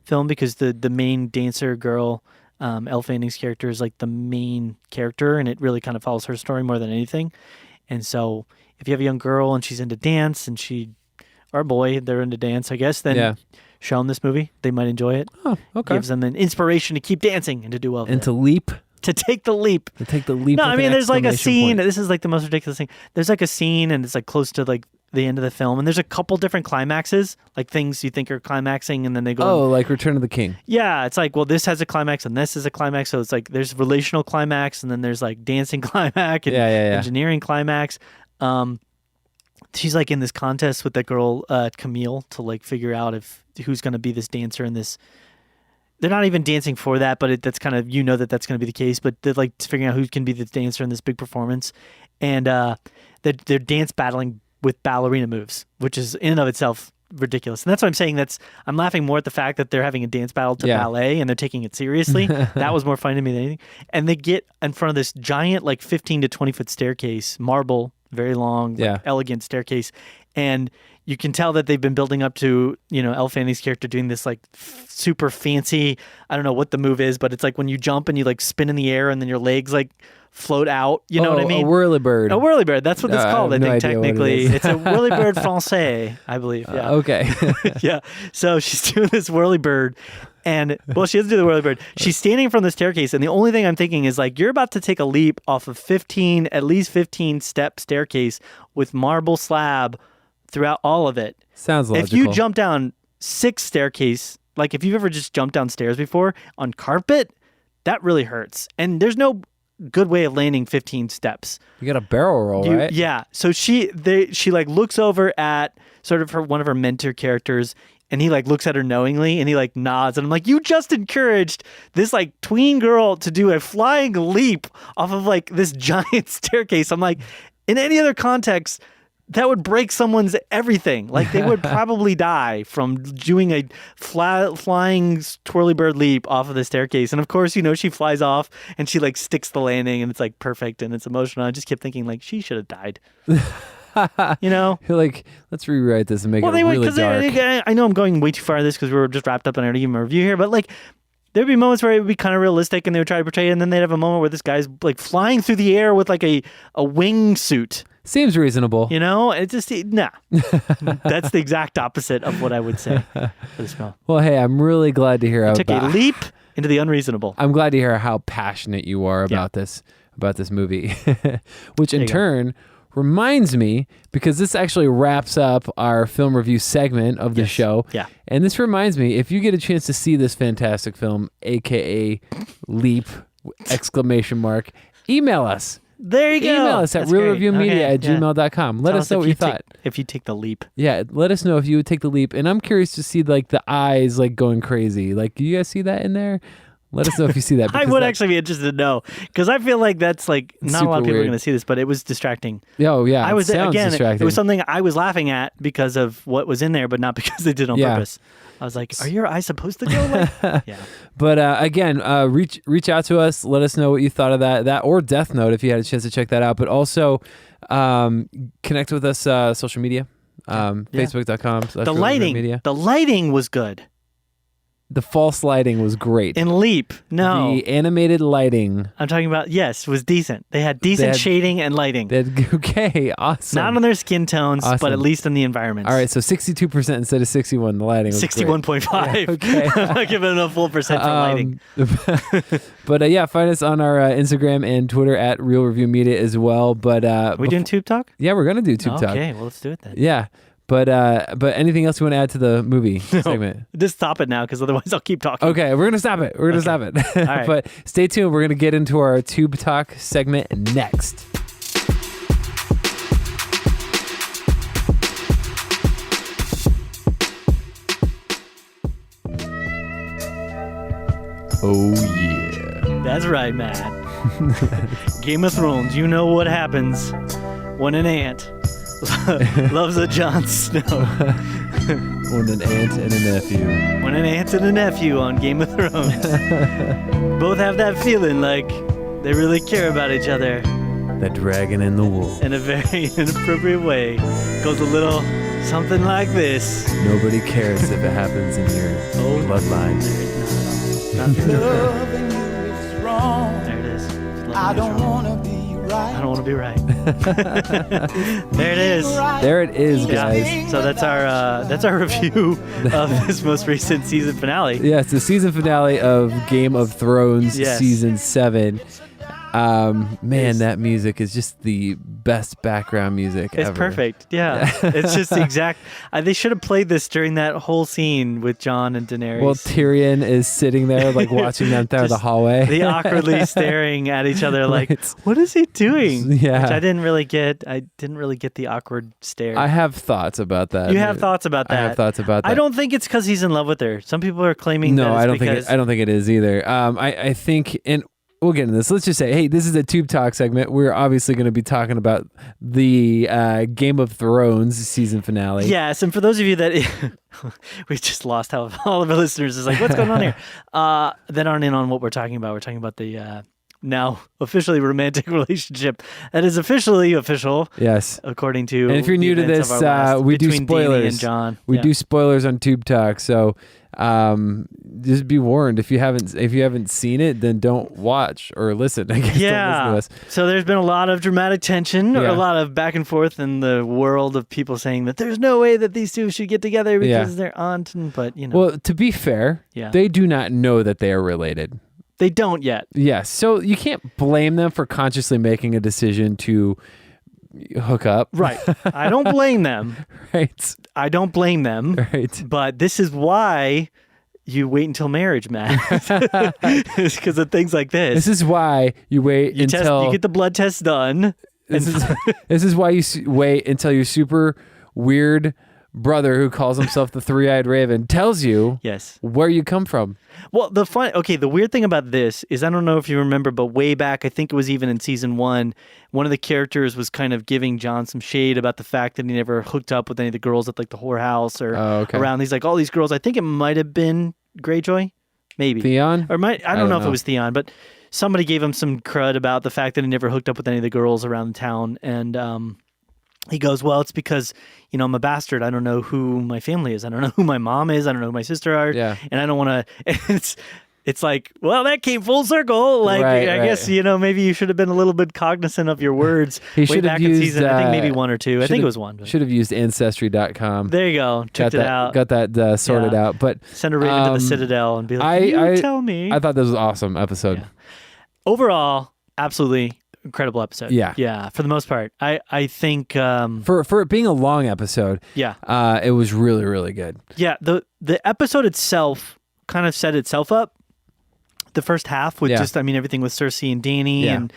film because the main dancer girl, Elle Fanning's character, is like the main character and it really kind of follows her story more than anything. And so if you have a young girl and she's into dance and or a boy, they're into dance, I guess, then show them this movie. They might enjoy it. Oh, okay. Gives them an inspiration to keep dancing and to do well. And to leap. To take the leap. To take the leap. No, I mean, there's like a scene. This is like the most ridiculous thing. There's like a scene and it's like close to like the end of the film. And there's a couple different climaxes, like things you think are climaxing and then they go. Oh, like Return of the King. Yeah. It's like, well, this has a climax and this is a climax. So it's like there's relational climax and then there's like dancing climax and engineering climax. She's like in this contest with that girl, Camille, to like figure out who's going to be this dancer in this. They're not even dancing for that, but that's kind of, that's going to be the case, but they're like figuring out who can be the dancer in this big performance. And they're dance battling with ballerina moves, which is in and of itself ridiculous. And that's what I'm saying. I'm laughing more at the fact that they're having a dance battle to ballet and they're taking it seriously. That was more funny to me than anything. And they get in front of this giant, like 15 to 20 foot staircase, marble, very long, Yeah. elegant staircase. And you can tell that they've been building up to, Elle Fanny's character doing this like super fancy, I don't know what the move is, but it's like when you jump and you like spin in the air and then your legs like float out. You know what I mean? A whirlybird. A whirlybird. That's what it's called, I no think, idea what it technically. is. It's a whirlybird français, I believe. Yeah. Okay. Yeah. So she's doing this whirlybird. And, well, she doesn't do the whirlybird. She's standing from the staircase. And the only thing I'm thinking is like, you're about to take a leap off of at least 15 step staircase with marble slab throughout all of it. Sounds logical. If you jump down 6 staircase, like if you've ever just jumped down stairs before on carpet, that really hurts. And there's no good way of landing 15 steps. You got a barrel roll, right? Yeah. So she like looks over at sort of one of her mentor characters, and he like looks at her knowingly and he like nods, and I'm like, you just encouraged this like tween girl to do a flying leap off of like this giant staircase. I'm like, in any other context, that would break someone's everything. Like they would probably die from doing a flying twirly bird leap off of the staircase. And of course, she flies off and she like sticks the landing and it's like perfect and it's emotional. I just kept thinking like she should have died. You're like, let's rewrite this and make it really dark. I know I'm going way too far in this because we were just wrapped up in our review here, but like there'd be moments where it would be kind of realistic and they would try to portray it, and then they'd have a moment where this guy's like flying through the air with like a wingsuit. Seems reasonable. It just, nah. That's the exact opposite of what I would say for this film. Well, hey, I'm really glad to hear Took a leap into the unreasonable. I'm glad to hear how passionate you are about this movie, which in turn reminds me, because this actually wraps up our film review segment of the show. Yeah. And this reminds me, if you get a chance to see this fantastic film, aka Leap, ! Email us. There you go. Email us at realreviewmedia@gmail.com. Let us know what you thought. If you take the leap. Yeah, let us know if you would take the leap. And I'm curious to see like the eyes like going crazy. Like, do you guys see that in there? Let us know if you see that. I would actually be interested to know, because I feel like that's like not a lot of people are going to see this, but it was distracting. Oh yeah, it sounds distracting. It was something I was laughing at because of what was in there, but not because they did it on purpose. I was like, are your eyes supposed to go like? Yeah. But again, reach out to us. Let us know what you thought of that or Death Note if you had a chance to check that out. But also connect with us social media, facebook.com. The lighting was good. The false lighting was great. In Leap, no. The animated lighting. I'm talking about, was decent. They had decent shading and lighting. Okay, awesome. Not on their skin tones, but at least in the environments. All right, so 62% instead of 61, the lighting was 61.5. Yeah, okay. I'm not giving it a full percent for lighting. But find us on our Instagram and Twitter at Real Review Media as well. But are we doing Tube Talk? Yeah, we're going to do Tube Talk. Okay, well, let's do it then. Yeah. But anything else you want to add to the movie segment? Just stop it now, because otherwise I'll keep talking. Okay, we're going to stop it. We're going to stop it. All right. But stay tuned. We're going to get into our Tube Talk segment next. Oh, yeah. That's right, Matt. Game of Thrones, you know what happens when an ant loves a Jon Snow. When an aunt and a nephew. When an aunt and a nephew on Game of Thrones. Both have that feeling like they really care about each other. The dragon and the wolf. In a very inappropriate way. Goes a little something like this. Nobody cares if it happens in your bloodline. Loving you is wrong. There it is. I don't want to be right. I don't want to be right. There it is. There it is, guys. So that's our review of this most recent season finale. Yeah, it's the season finale of Game of Thrones season 7. Man, that music is just the best background music ever. It's perfect. Yeah. It's just the exact. They should have played this during that whole scene with Jon and Daenerys. Well, Tyrion is sitting there, like, watching them through the hallway. They awkwardly staring at each other, like, what is he doing? Yeah. Which I didn't really get. I didn't really get the awkward stare. I have thoughts about that. You have thoughts about that? I have thoughts about that. I don't think it's because he's in love with her. Some people are claiming that I don't because... think it is either. I think, and we'll get into this. Let's just say, hey, this is a Tube Talk segment. We're obviously going to be talking about the Game of Thrones season finale. Yes, and for those of you that we just lost how all of our listeners is like, what's going on here? That aren't in on what we're talking about. We're talking about the now officially romantic relationship that is officially official. Yes. According to And if you're the new to events this, of our last- we do between Danny spoilers. and John. We Yeah. do spoilers on Tube Talk, so just be warned. If you haven't seen it, then don't watch or listen. I guess Yeah. don't listen to us. So there's been a lot of dramatic tension, or Yeah. a lot of back and forth in the world of people saying that there's no way that these two should get together because they're aunt. But Well, to be fair, Yeah. they do not know that they are related. they don't yet. Yes, so you can't blame them for consciously making a decision to hook up. Right. I don't blame them. Right. I don't blame them. Right. But this is why you wait until marriage, Matt. It's because of things like this. This is why you wait you until you get the blood test done. this is why you wait until your super weird brother who calls himself the Three-Eyed Raven tells you Yes. where you come from. Well, the weird thing about this is, I don't know if you remember, but way back, I think it was even in season one of the characters was kind of giving John some shade about the fact that he never hooked up with any of the girls at like the whorehouse or around. He's like, all these girls, I think it might have been Greyjoy, maybe. Theon? Or I don't know if know. it was Theon, but somebody gave him some crud about the fact that he never hooked up with any of the girls around town. And he goes, well, it's because, I'm a bastard. I don't know who my family is. I don't know who my mom is. I don't know who my sister are. Yeah. And I don't want to, it's like, well, that came full circle. Like, Right, I guess, maybe you should have been a little bit cognizant of your words. He way should have back used, in season, I think maybe one or two. I think it was one. But Should have used Ancestry.com. there you go. Checked it out. Got that sorted Yeah. out. But Send a raven to the Citadel and be like, tell me. I thought this was an awesome episode. Yeah. Overall, absolutely incredible episode. Yeah. Yeah. For the most part, I think, For it being a long episode, yeah. it was really, really good. Yeah. The episode itself kind of set itself up. The first half with everything with Cersei and Dany and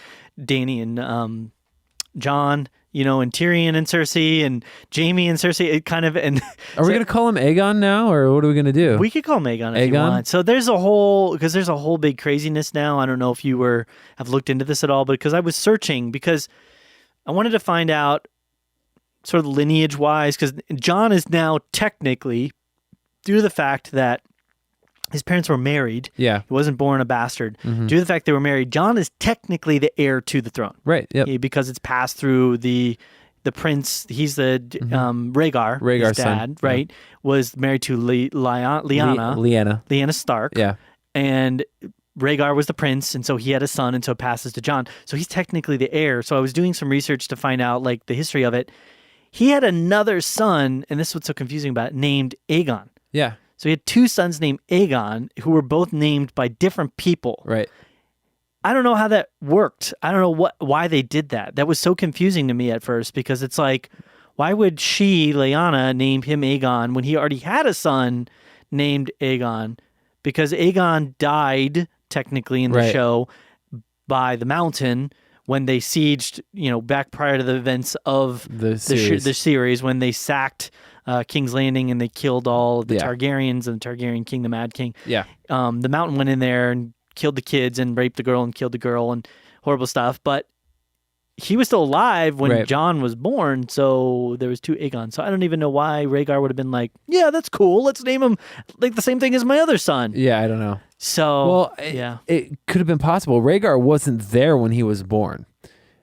John, and Tyrion and Cersei and Jaime and Cersei. It kind of, and Are we going to call him Aegon now, or what are we going to do? we could call him Aegon if you Aegon? want. So there's a whole big craziness now. I don't know if you have looked into this at all, but because I was searching, because I wanted to find out sort of lineage wise, because John is now technically, due to the fact that his parents were married. Yeah. He wasn't born a bastard. Mm-hmm. Due to the fact they were married, John is technically the heir to the throne. Right. Yep. Because it's passed through the prince. He's the Rhaegar. Rhaegar's his dad, son. right? Was married to Lyanna Stark. Yeah. And Rhaegar was the prince, and so he had a son, and so it passes to John. So he's technically the heir. So I was doing some research to find out like the history of it. He had another son, and this is what's so confusing about it, named Aegon. Yeah. So he had two sons named Aegon, who were both named by different people. Right. I don't know how that worked. I don't know why they did that. That was so confusing to me at first, because it's like, why would Lyanna, name him Aegon when he already had a son named Aegon? Because Aegon died technically in the show by the Mountain when they sieged, back prior to the events of the series when they sacked King's Landing and they killed all of the Targaryens and the Targaryen king, the Mad King. Yeah. The Mountain went in there and killed the kids and raped the girl and killed the girl and horrible stuff. But he was still alive when John was born, so there was two Aegon. So I don't even know why Rhaegar would have been like, yeah, that's cool. Let's name him like the same thing as my other son. Yeah, I don't know. So, it could have been possible. Rhaegar wasn't there when he was born.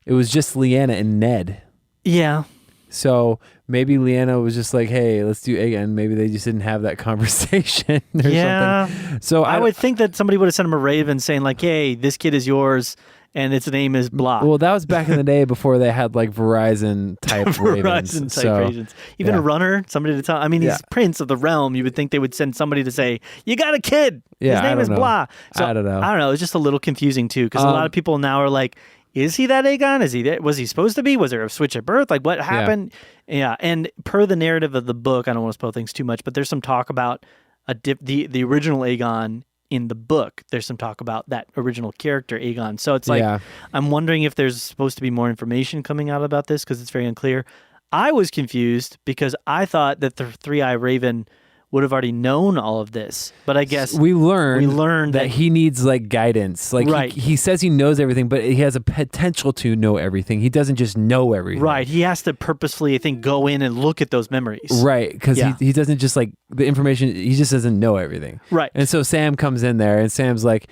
It was just Lyanna and Ned. Yeah. So maybe Lyanna was just like, hey, let's do Aegon. Maybe they just didn't have that conversation or something. So I would think that somebody would have sent him a raven saying like, hey, this kid is yours and its name is blah. Well, that was back in the day before they had like Verizon type ravens. Verizon type ravens. Even a runner, somebody to tell. I mean, he's prince of the realm. You would think they would send somebody to say, you got a kid. Yeah, his name is blah. So, I don't know. I don't know. It's just a little confusing too, because a lot of people now are like, is he that Aegon? Was he supposed to be? Was there a switch at birth? Like what happened? Yeah. And per the narrative of the book, I don't want to spoil things too much, but there's some talk about the original Aegon in the book. There's some talk about that original character Aegon. So it's like, I'm wondering if there's supposed to be more information coming out about this, because it's very unclear. I was confused because I thought that the Three-Eyed Raven would have already known all of this, but I guess we learned that he needs like guidance. Like he says he knows everything, but he has a potential to know everything. He doesn't just know everything. Right. He has to purposefully, I think, go in and look at those memories. Right. Because he doesn't just like the information. He just doesn't know everything. Right. And so Sam comes in there and Sam's like,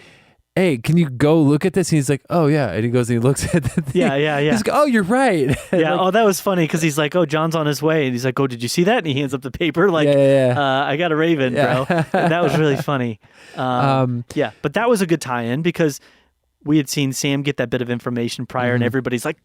hey, can you go look at this? And he's like, oh yeah. And he goes and he looks at the thing. Yeah. He's like, oh, you're right. Yeah. Like, Oh, that was funny because he's like, oh, John's on his way. And he's like, oh, did you see that? And he hands up the paper like, I got a raven, bro. And that was really funny. Yeah. But that was a good tie-in because we had seen Sam get that bit of information prior and everybody's like,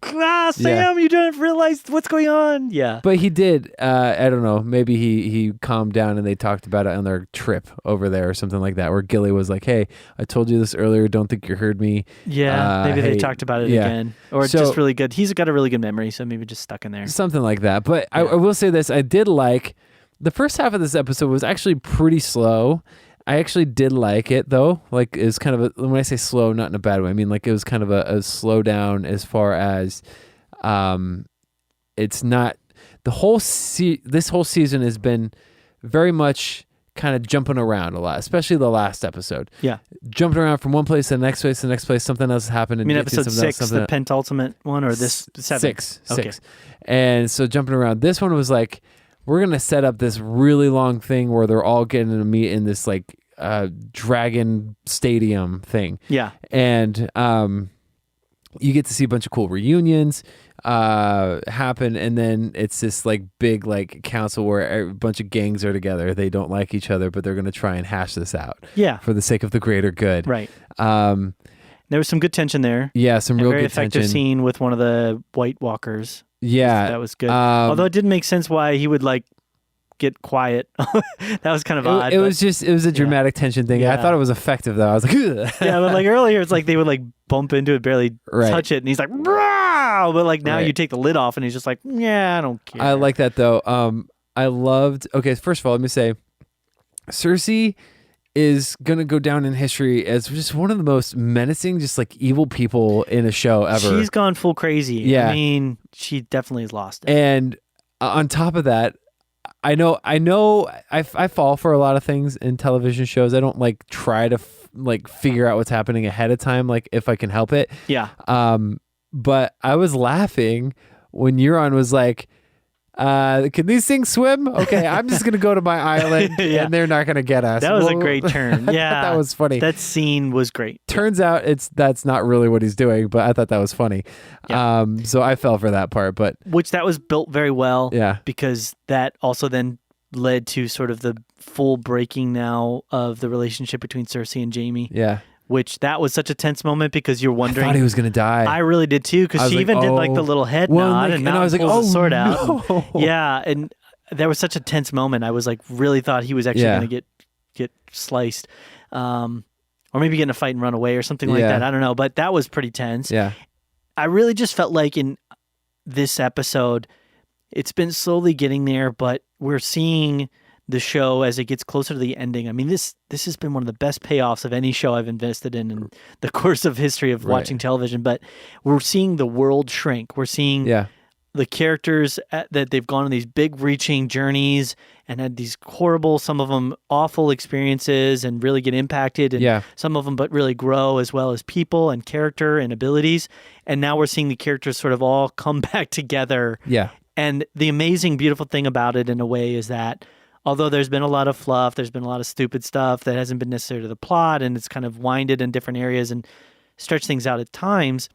Sam, you didn't realize what's going on. Yeah. But he did, I don't know, maybe he calmed down and they talked about it on their trip over there or something like that, where Gilly was like, hey, I told you this earlier, don't think you heard me. Yeah, maybe they talked about it again. Or So- just really good. He's got a really good memory, so maybe just stuck in there. Something like that. But I will say this, I did like, the first half of this episode was actually pretty slow. I actually did like it though. Like it was kind of when I say slow, not in a bad way. I mean like it was kind of a slowdown as far as it's not the whole this whole season has been very much kind of jumping around a lot, especially the last episode. Yeah. Jumping around from one place to the next place to the next place, something else happened. I mean episode 6, the penultimate one, or this 7? Six. Okay. And so jumping around. This one was like, we're going to set up this really long thing where they're all getting to meet in this like dragon stadium thing. Yeah. And you get to see a bunch of cool reunions happen. And then it's this like big like council where a bunch of gangs are together. They don't like each other, but they're going to try and hash this out. Yeah. For the sake of the greater good. Right. There was some good tension there. Yeah, some real very good effective tension. scene with one of the White Walkers. Yeah. That was good. Although it didn't make sense why he would like get quiet. That was kind of odd. It was a dramatic tension thing. I Yeah. thought it was effective though. I was like, ugh. Yeah, but like earlier it's like they would like bump into it, barely touch it, and he's like, "Rah!" But like now you take the lid off and he's just like, yeah, I don't care. I like that though. I loved, okay, first of all, let me say, Cersei is going to go down in history as just one of the most menacing, just like evil people in a show ever. She's gone full crazy. Yeah. I mean, she definitely has lost it. And on top of that, I know I fall for a lot of things in television shows. I don't like try to like figure out what's happening ahead of time, like if I can help it. Yeah. But I was laughing when Euron was like, can these things swim? Okay, I'm just gonna go to my island and they're not gonna get us. That was a great turn. Yeah, that was funny. That scene was great. Turns out that's not really what he's doing, but I thought that was funny. Yeah. So I fell for that part, but which that was built very well. Yeah, because that also then led to sort of the full breaking now of the relationship between Cersei and Jaime. Yeah. Which that was such a tense moment because you're wondering. I thought he was going to die. I really did too, because she even did like the little head nod and I was like, pulls the sword no. out. Yeah, and there was such a tense moment. I was like, really thought he was actually going to get sliced, or maybe get in a fight and run away or something like that. I don't know, but that was pretty tense. Yeah, I really just felt like in this episode, it's been slowly getting there, but we're seeing the show as it gets closer to the ending. I mean, this has been one of the best payoffs of any show I've invested in the course of history of watching television. But we're seeing the world shrink. We're seeing the characters that they've gone on these big reaching journeys and had these horrible, some of them awful experiences and really get impacted. And some of them, but really grow as well as people and character and abilities. And now we're seeing the characters sort of all come back together. Yeah. And the amazing, beautiful thing about it in a way is that although there's been a lot of fluff, there's been a lot of stupid stuff that hasn't been necessary to the plot, and it's kind of winded in different areas and stretched things out at times,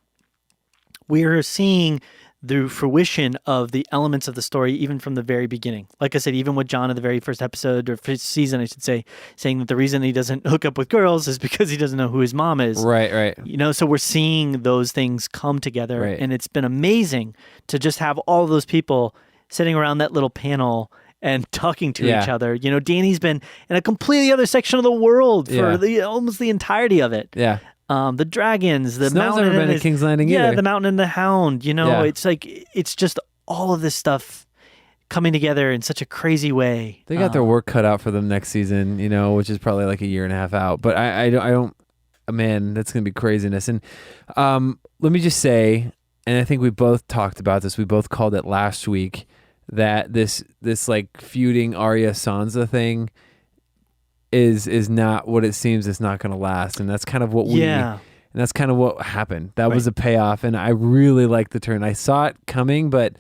we're seeing the fruition of the elements of the story even from the very beginning. Like I said, even with John in the very first episode, or first season, I should say, saying that the reason he doesn't hook up with girls is because he doesn't know who his mom is. Right. You know, so we're seeing those things come together, and it's been amazing to just have all of those people sitting around that little panel and talking to each other. You know, Danny's been in a completely other section of the world for almost the entirety of it. Yeah. The dragons, the Snow's mountain. never been at King's Landing either. Yeah, the mountain and the hound. You know, it's like, it's just all of this stuff coming together in such a crazy way. They got their work cut out for them next season, you know, which is probably like a year and a half out. But I don't, man, that's going to be craziness. And let me just say, and I think we both talked about this, we both called it last week, that this like feuding Arya Sansa thing is not what it seems. It's not going to last, and that's kind of what and that's kind of what happened. That was a payoff, and I really liked the turn. I saw it coming, but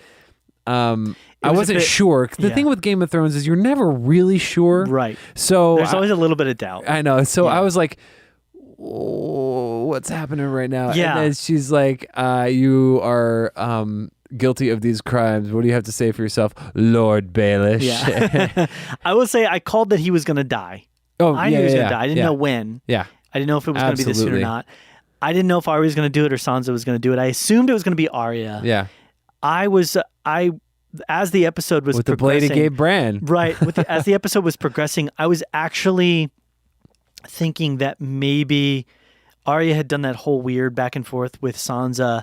I wasn't sure. The thing with Game of Thrones is you're never really sure, right? So there's always a little bit of doubt. I know. So I was like, oh, what's happening right now? Yeah. And then she's like, you are guilty of these crimes. What do you have to say for yourself, Lord Baelish? Yeah. I will say I called that he was going to die. Oh, I knew he was going to die. I didn't know when. Yeah. I didn't know if it was going to be this soon or Absolutely. not. I didn't know if Arya was going to do it or Sansa was going to do it. I assumed it was going to be Arya. Yeah. As the episode was With the blade progressing, he gave Bran. right, as the episode was progressing, I was actually thinking that maybe Arya had done that whole weird back and forth with Sansa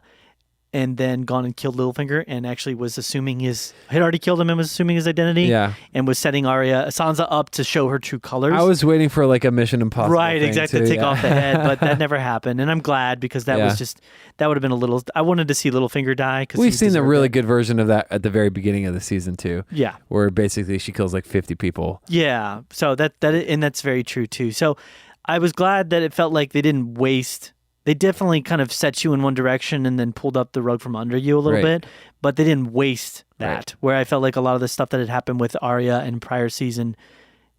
and then gone and killed Littlefinger and actually was assuming had already killed him and was assuming his identity. Yeah. And was setting Sansa up to show her true colors. I was waiting for like a Mission Impossible. Right, thing exactly. too, To take yeah. off the head, but that never happened. And I'm glad because that was just, that would have been a little, I wanted to see Littlefinger die. Cause We've he seen a deserved really it. good version of that at the very beginning of the season too. Yeah. Where basically she kills like 50 people. Yeah. So and that's very true too. So I was glad that it felt like they didn't waste. They definitely kind of set you in one direction and then pulled up the rug from under you a little Right. bit, but they didn't waste that. Right. Where I felt like a lot of the stuff that had happened with Arya in prior season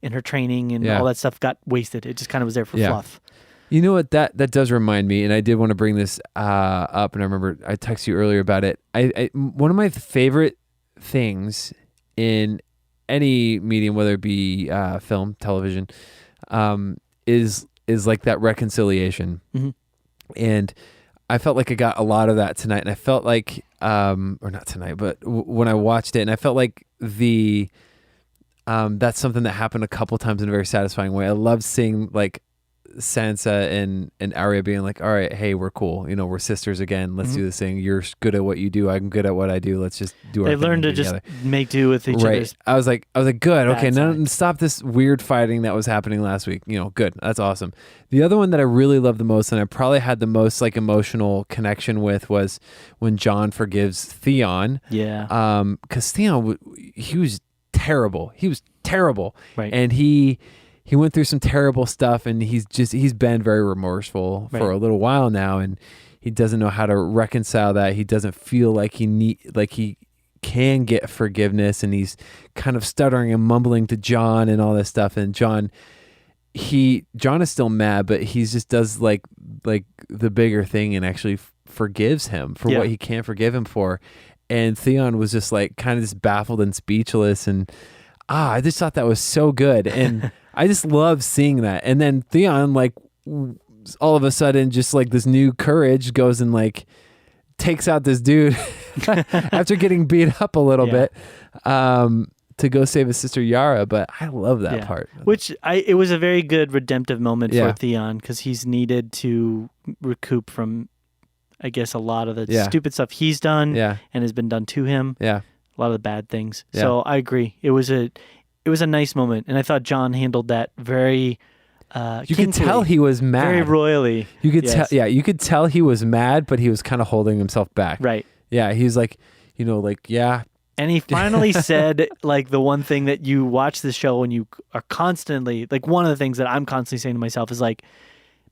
in her training and all that stuff got wasted. It just kind of was there for fluff. You know what? That does remind me, and I did want to bring this up, and I remember I texted you earlier about it. One of my favorite things in any medium, whether it be film, television, is like that reconciliation. Mm-hmm. And I felt like I got a lot of that tonight, and I felt like, or not tonight, but when I watched it, and I felt like that's something that happened a couple times in a very satisfying way. I loved seeing like Sansa and Arya being like, all right, hey, we're cool. You know, we're sisters again. Let's do this thing. You're good at what you do. I'm good at what I do. Let's just do our They thing learned to together. just make do with each Right. other's. I was like, good. Okay, bad now side. stop this weird fighting that was happening last week. You know, good. That's awesome. The other one that I really loved the most, and I probably had the most like emotional connection with, was when Jon forgives Theon. Yeah. Because Theon, he was terrible. He was terrible. Right. And he went through some terrible stuff, and he's been very remorseful for Right. a little while now, and he doesn't know how to reconcile that. He doesn't feel like he can get forgiveness, and he's kind of stuttering and mumbling to Jon and all this stuff. And Jon is still mad, but he just does like the bigger thing and actually forgives him for what he can't forgive him for. And Theon was just like kind of just baffled and speechless, and I just thought that was so good. And I just love seeing that. And then Theon, like, all of a sudden, just like this new courage goes and like takes out this dude after getting beat up a little bit to go save his sister Yara. But I love that part. It was a very good redemptive moment Yeah. for Theon because he's needed to recoup from, I guess, a lot of the stupid stuff he's done and has been done to him. Yeah. A lot of the bad things. Yeah. So I agree. It was a nice moment, and I thought Jon handled that very. You could tell he was mad. very royally. You could tell. Yeah, you could tell he was mad, but he was kind of holding himself back. Right. Yeah, he was like, yeah. And he finally said, like, the one thing that you watch this show and you are constantly, like, one of the things that I'm constantly saying to myself is like,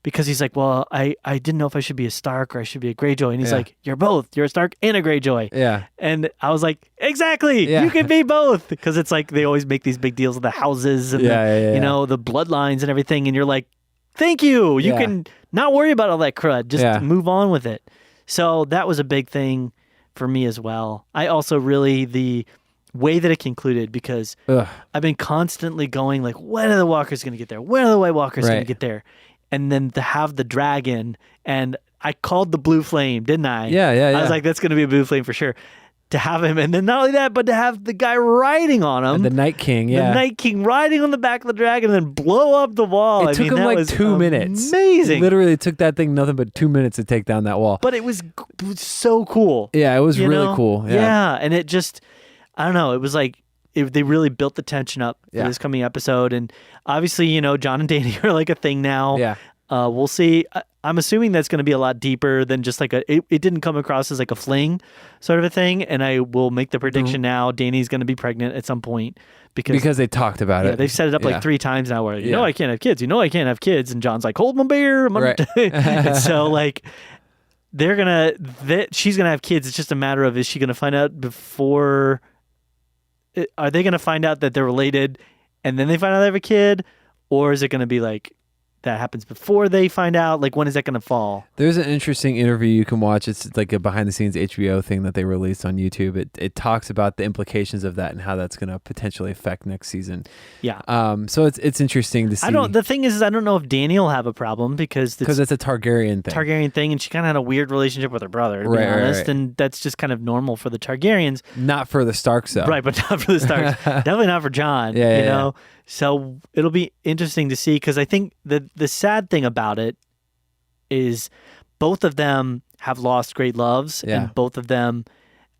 because he's like, well, I didn't know if I should be a Stark or I should be a Greyjoy. And he's like, you're both. You're a Stark and a Greyjoy. Yeah. And I was like, exactly. Yeah. You can be both. Because it's like they always make these big deals of the houses and you know, the bloodlines and everything. And you're like, thank you. You can not worry about all that crud. Just move on with it. So that was a big thing for me as well. I also really, the way that it concluded, because I've been constantly going like, when are the walkers going to get there? When are the White Walkers going to get there? And then to have the dragon, and I called the blue flame, didn't I? Yeah. I was like, that's going to be a blue flame for sure. To have him, and then not only that, but to have the guy riding on him. The Night King, The Night King riding on the back of the dragon and then blow up the wall. It took him that like was 2 minutes. Amazing. Literally took that thing nothing but 2 minutes to take down that wall. But it was so cool. Yeah, it was you really know? cool. Yeah, and it just, I don't know, it was like, they really built the tension up for this coming episode. And obviously, you know, Jon and Dany are like a thing now. Yeah. We'll see. I'm assuming that's going to be a lot deeper than just like it didn't come across as like a fling sort of a thing. And I will make the prediction now, Dany's going to be pregnant at some point because they talked about it. They've set it up like 3 times now where, you know, I can't have kids. You know, I can't have kids. And John's like, hold my beer. Right. And so like, she's going to have kids. It's just a matter of, is she going to find out before, are they going to find out that they're related and then they find out they have a kid? Or is it going to be like, that happens before they find out? Like, when is that going to fall? There's an interesting interview you can watch. It's like a behind-the-scenes HBO thing that they released on YouTube. It talks about the implications of that and how that's going to potentially affect next season. Yeah. So it's interesting to see. The thing is I don't know if Dany will have a problem because it's a Targaryen thing. And she kind of had a weird relationship with her brother, to be honest. Right. And that's just kind of normal for the Targaryens. Not for the Starks, though. Right, but not for the Starks. Definitely not for Jon. You know. So it'll be interesting to see, because I think the sad thing about it is both of them have lost great loves, and both of them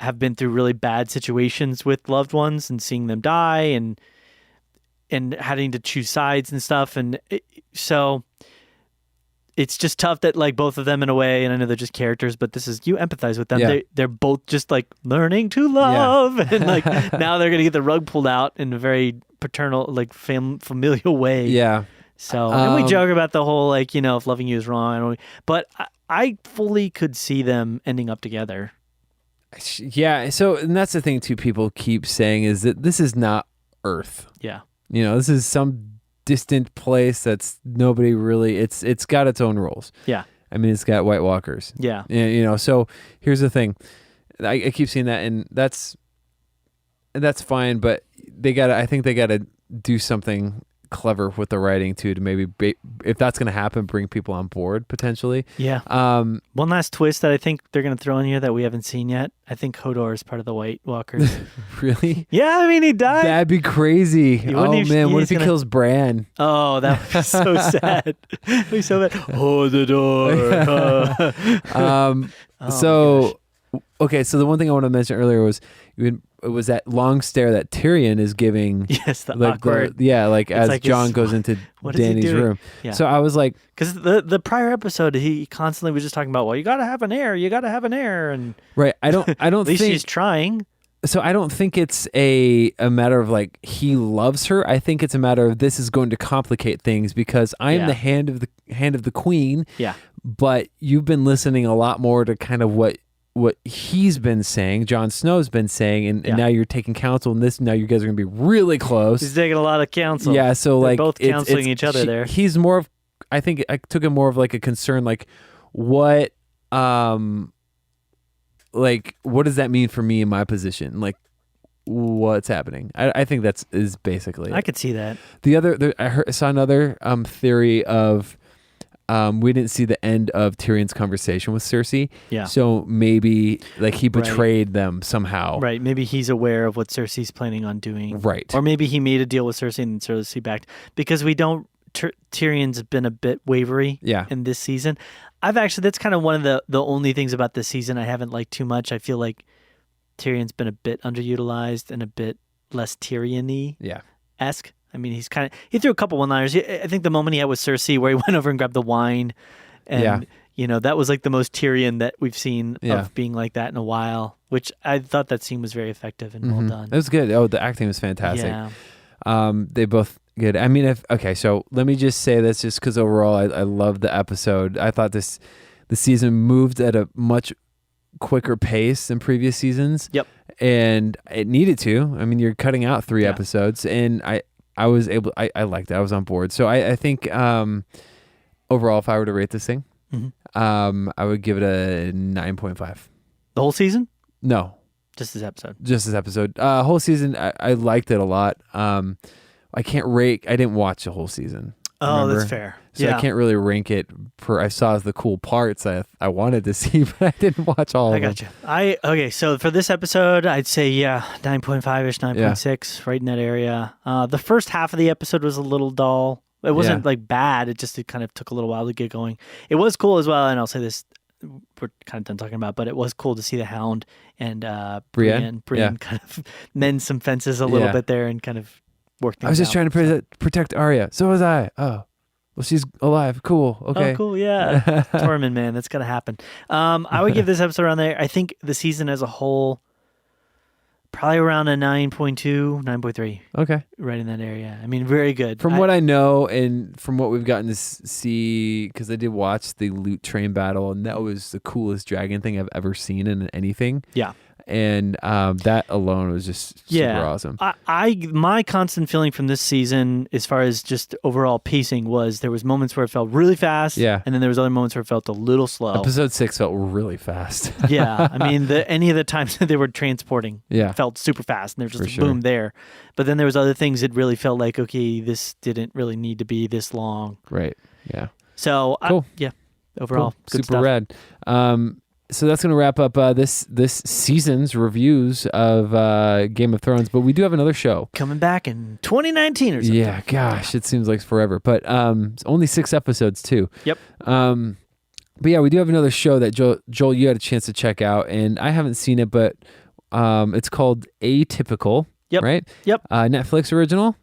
have been through really bad situations with loved ones and seeing them die and having to choose sides and stuff. And so it's just tough that, like, both of them, in a way, and I know they're just characters, but you empathize with them. Yeah. They're both just like learning to love, and like now they're gonna get the rug pulled out in a very paternal, like familial way. Yeah. So and we joke about the whole, like, you know, if loving you is wrong, but I fully could see them ending up together. Yeah. So, and that's the thing too. People keep saying is that this is not Earth. Yeah. You know, this is some distant place that's nobody really. It's got its own rules. Yeah. I mean, it's got White Walkers. Yeah. And, you know, so here's the thing. I keep seeing that, and that's fine, but I think they gotta do something clever with the writing too, to maybe if that's going to happen, bring people on board potentially. Yeah. One last twist that I think they're going to throw in here that we haven't seen yet. I think Hodor is part of the White Walkers. Really? Yeah, I mean, he died. That'd be crazy. What if he kills Bran? Oh, that would be so sad. That'd be so bad. Hodor. Okay, so the one thing I want to mention earlier was it was that long stare that Tyrion is giving. Yes, the like awkward. as like Jon goes into Dany's room. Yeah. So I was like, because the prior episode, he constantly was just talking about, well, you got to have an heir, and right. I don't at least think he's trying. So I don't think it's a matter of like he loves her. I think it's a matter of this is going to complicate things because I am the hand of the queen. Yeah. But you've been listening a lot more to kind of what he's been saying, Jon Snow's been saying, and now you're taking counsel in this. Now you guys are going to be really close. He's taking a lot of counsel. Yeah, so they're like both counseling each other there. He's more of, I think I took him more of like a concern, like what does that mean for me in my position? Like what's happening? I think is basically it. I could see that. I saw another theory of. We didn't see the end of Tyrion's conversation with Cersei. Yeah. So maybe like he betrayed them somehow. Right. Maybe he's aware of what Cersei's planning on doing. Right. Or maybe he made a deal with Cersei and Cersei backed. Because Tyrion's been a bit wavery in this season. That's kind of one of the only things about this season I haven't liked too much. I feel like Tyrion's been a bit underutilized and a bit less Tyrion-y. Yeah. Esque. I mean, he threw a couple one-liners. I think the moment he had with Cersei where he went over and grabbed the wine and, that was like the most Tyrion that we've seen of being like that in a while, which I thought that scene was very effective and well done. It was good. Oh, the acting was fantastic. Yeah. They both good. I mean, so let me just say this just because overall I love the episode. I thought the season moved at a much quicker pace than previous seasons. Yep. And it needed to. I mean, you're cutting out 3 episodes, and I was able. I liked it. I was on board. So I think overall, if I were to rate this thing, I would give it a 9.5. The whole season? No, just this episode. Whole season. I liked it a lot. I can't rate. I didn't watch the whole season. Oh, remember? that's fair. So I can't really rank it per. I saw the cool parts I wanted to see, but I didn't watch all of them. I got you. Okay, so for this episode, I'd say 9.5ish, 9.6, right in that area. The first half of the episode was a little dull. It wasn't like bad. It kind of took a little while to get going. It was cool as well, and I'll say this. We're kind of done talking about, but it was cool to see the Hound and Brienne kind of mend some fences a little bit there and kind of work things out. I was just trying to protect Arya. So was I. Oh. Well, she's alive. Cool. Okay. Oh, cool. Yeah. Tormund, man. That's going to happen. I would give this episode around there. I think the season as a whole, probably around a 9.2, 9.3. Okay. Right in that area. I mean, very good. From what I know and from what we've gotten to see, because I did watch the Loot Train battle, and that was the coolest dragon thing I've ever seen in anything. Yeah. And that alone was just super awesome. My constant feeling from this season, as far as just overall pacing, was there was moments where it felt really fast, and then there was other moments where it felt a little slow. Episode 6 felt really fast. Yeah, I mean, any of the times that they were transporting felt super fast, and there was just a boom there. But then there was other things that really felt like, okay, this didn't really need to be this long. Right. Yeah. So cool. Overall, cool. good Super stuff. rad. So that's going to wrap up this season's reviews of Game of Thrones. But we do have another show coming back in 2019 or something. Yeah, gosh, it seems like forever. But it's only 6 episodes too. Yep. But yeah, we do have another show that Joel, you had a chance to check out, and I haven't seen it, but it's called Atypical. Yep. Right. Yep. Netflix original.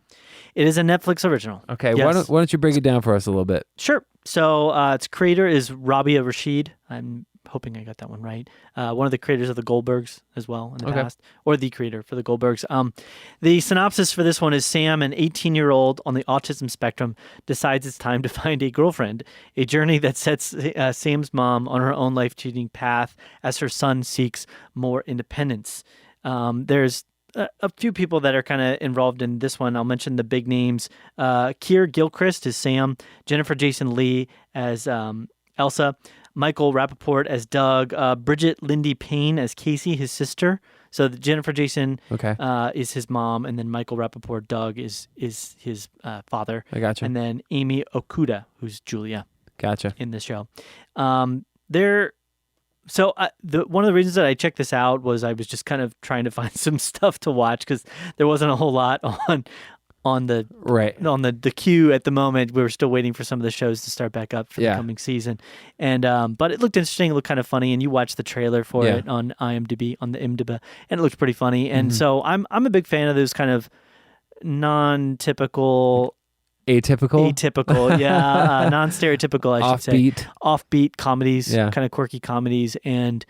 It is a Netflix original. Okay. Yes. Why don't you break it down for us a little bit? Sure. So its creator is Rabia Rashid. I'm hoping I got that one right. One of the creators of the Goldbergs as well in the past, or the creator for the Goldbergs. The synopsis for this one is Sam, an 18-year-old on the autism spectrum, decides it's time to find a girlfriend, a journey that sets Sam's mom on her own life-changing path as her son seeks more independence. There's a few people that are kind of involved in this one. I'll mention the big names. Keir Gilchrist as Sam, Jennifer Jason Leigh as Elsa, Michael Rappaport as Doug, Bridget Lindy Payne as Casey, his sister. So Jennifer Jason is his mom, and then Michael Rappaport, Doug, is his father. I gotcha. And then Amy Okuda, who's Julia. Gotcha. In this show. So one of the reasons that I checked this out was I was just kind of trying to find some stuff to watch because there wasn't a whole lot on the queue at the moment. We were still waiting for some of the shows to start back up for the coming season, and but it looked interesting. It looked kind of funny, and you watched the trailer for it on IMDb, and it looked pretty funny. And so I'm a big fan of those kind of non-typical. Atypical, yeah. Non-stereotypical, I should say. Offbeat comedies, kind of quirky comedies. And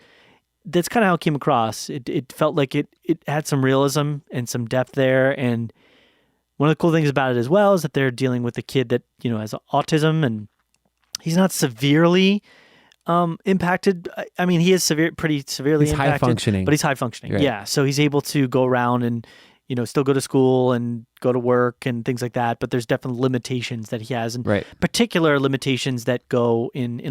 that's kind of how it came across. It felt like it had some realism and some depth there. And one of the cool things about it as well is that they're dealing with a kid that, has autism, and he's not severely impacted. I mean, he is pretty severely impacted. High functioning. But he's high functioning, right. Yeah. So he's able to go around and still go to school and go to work and things like that, but there's definitely limitations that he has, and particular limitations that go in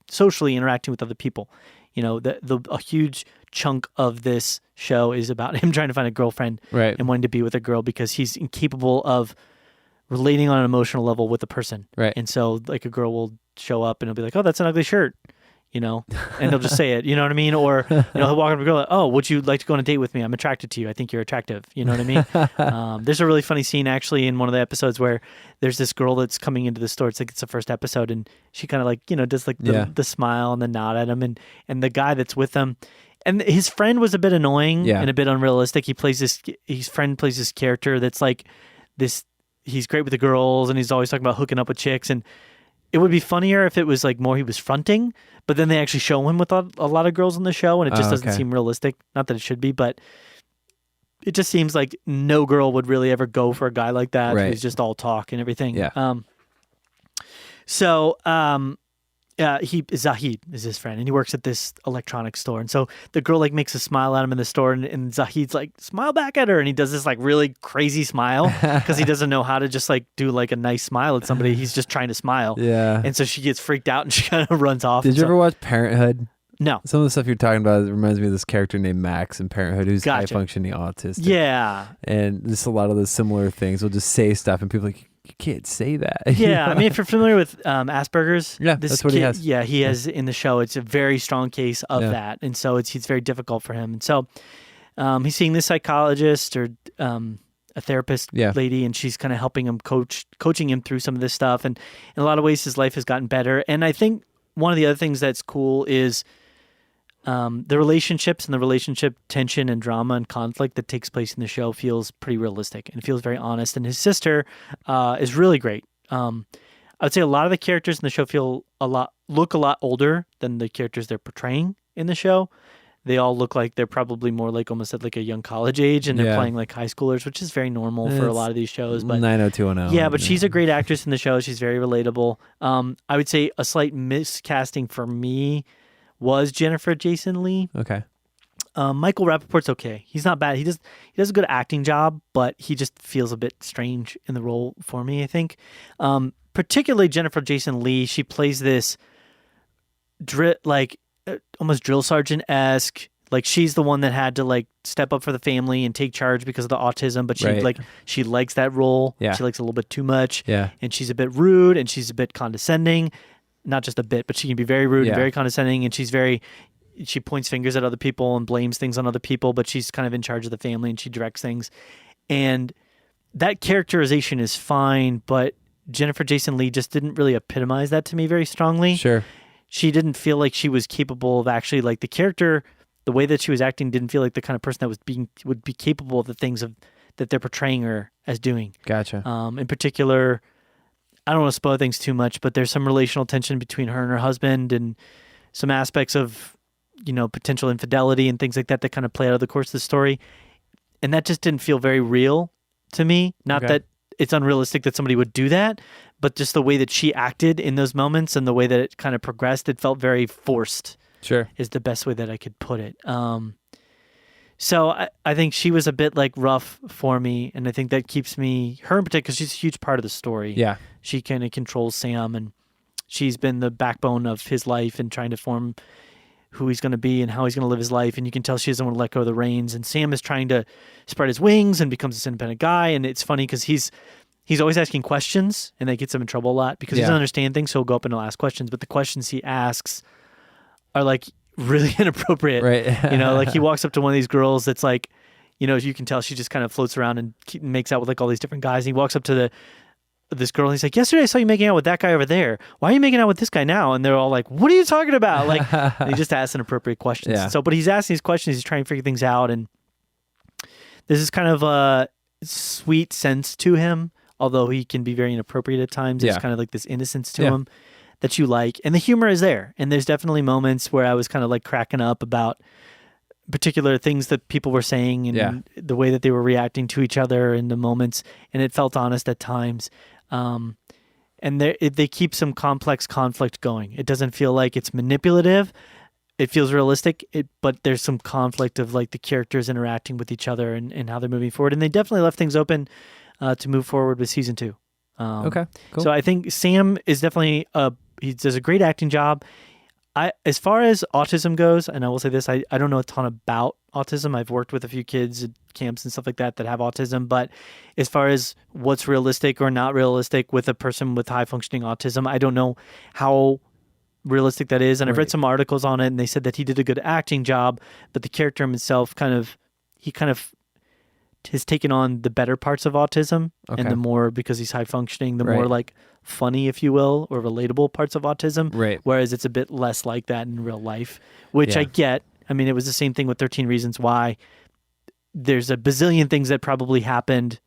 socially interacting with other people. A huge chunk of this show is about him trying to find a girlfriend and wanting to be with a girl because he's incapable of relating on an emotional level with a person. Right. And so, like, a girl will show up and he'll be like, "Oh, that's an ugly shirt." And he'll just say it, you know what I mean? Or, he'll walk up to a girl like, "Oh, would you like to go on a date with me? I'm attracted to you. I think you're attractive." You know what I mean? There's a really funny scene actually in one of the episodes where there's this girl that's coming into the store. It's like it's the first episode, and she kind of like, does like the smile and the nod at him, and the guy that's with him. And his friend was a bit annoying and a bit unrealistic. His friend plays this character that's like this, he's great with the girls and he's always talking about hooking up with chicks, and it would be funnier if it was like more he was fronting, but then they actually show him with a lot of girls on the show, and it just doesn't seem realistic. Not that it should be, but it just seems like no girl would really ever go for a guy like that. Right. Who's just all talk and everything. Yeah. Zahid is his friend, and he works at this electronics store. And so the girl like makes a smile at him in the store, and Zahid's like, smile back at her, and he does this like really crazy smile because he doesn't know how to just like do like a nice smile at somebody. He's just trying to smile. Yeah. And so she gets freaked out and she kind of runs off. Did you ever watch Parenthood? No. Some of the stuff you're talking about reminds me of this character named Max in Parenthood who's high-functioning autistic. Yeah. And just a lot of those similar things. We'll just say stuff and people are like, you can't say that. Yeah. I mean, if you're familiar with Asperger's, that's what he has. Yeah, he has in the show. It's a very strong case of that. And so it's very difficult for him. And so he's seeing this psychologist or a therapist lady, and she's kind of helping him coaching him through some of this stuff. And in a lot of ways, his life has gotten better. And I think one of the other things that's cool is the relationships and the relationship tension and drama and conflict that takes place in the show feels pretty realistic and feels very honest. And his sister is really great. I would say a lot of the characters in the show look a lot older than the characters they're portraying in the show. They all look like they're probably more like almost at like a young college age, and they're playing like high schoolers, which is very normal for a lot of these shows. But 90210. Yeah, but she's a great actress in the show. She's very relatable. I would say a slight miscasting for me was Jennifer Jason Leigh. Okay. Michael Rappaport's okay. He's not bad. He does a good acting job, but he just feels a bit strange in the role for me, I think. Particularly Jennifer Jason Leigh. She plays this almost drill sergeant-esque. Like, she's the one that had to like step up for the family and take charge because of the autism, but she likes that role. Yeah. She likes it a little bit too much. Yeah. And she's a bit rude and she's a bit condescending. Not just a bit, but she can be very rude and very condescending, and she points fingers at other people and blames things on other people, but she's kind of in charge of the family and she directs things. And that characterization is fine, but Jennifer Jason Leigh just didn't really epitomize that to me very strongly. Sure. She didn't feel like she was capable of actually, like, the character, the way that she was acting didn't feel like the kind of person that would be capable of the things that they're portraying her as doing. Gotcha. In particular, I don't want to spoil things too much, but there's some relational tension between her and her husband and some aspects of, potential infidelity and things like that kind of play out of the course of the story. And that just didn't feel very real to me. Not that it's unrealistic that somebody would do that, but just the way that she acted in those moments and the way that it kind of progressed, it felt very forced. Sure. Is the best way that I could put it. So I think she was a bit like rough for me, and I think that keeps me, her in particular, because she's a huge part of the story. Yeah. She kind of controls Sam, and she's been the backbone of his life and trying to form who he's going to be and how he's going to live his life. And you can tell she doesn't want to let go of the reins. And Sam is trying to spread his wings and becomes this independent guy. And it's funny because he's always asking questions, and that gets him in trouble a lot because he doesn't understand things. So he'll go up and he'll ask questions, but the questions he asks are like really inappropriate. Right. Like he walks up to one of these girls that's like, you can tell she just kind of floats around and makes out with like all these different guys. And he walks up to this girl and he's like, yesterday I saw you making out with that guy over there. Why are you making out with this guy now? And they're all like, what are you talking about? Like, and he just asks inappropriate questions. Yeah. So, but he's asking these questions. He's trying to figure things out. And there's this kind of a sweet sense to him, although he can be very inappropriate at times. There's kind of like this innocence to him that you like. And the humor is there. And there's definitely moments where I was kind of like cracking up about particular things that people were saying and the way that they were reacting to each other in the moments. And it felt honest at times. And they keep some complex conflict going. It doesn't feel like it's manipulative. It feels realistic, but there's some conflict of like the characters interacting with each other and how they're moving forward. And they definitely left things open to move forward with season 2. Okay, cool. So I think Sam is definitely he does a great acting job. As far as autism goes, and I will say this, I don't know a ton about autism. I've worked with a few kids at camps and stuff like that have autism, but as far as what's realistic or not realistic with a person with high functioning autism, I don't know how realistic that is. And I've read some articles on it, and they said that he did a good acting job, but the character himself he has taken on the better parts of autism, and the more, because he's high functioning, the more like funny, if you will, or relatable parts of autism. Right. Whereas it's a bit less like that in real life, which I get. I mean, it was the same thing with 13 Reasons Why. There's a bazillion things that probably happened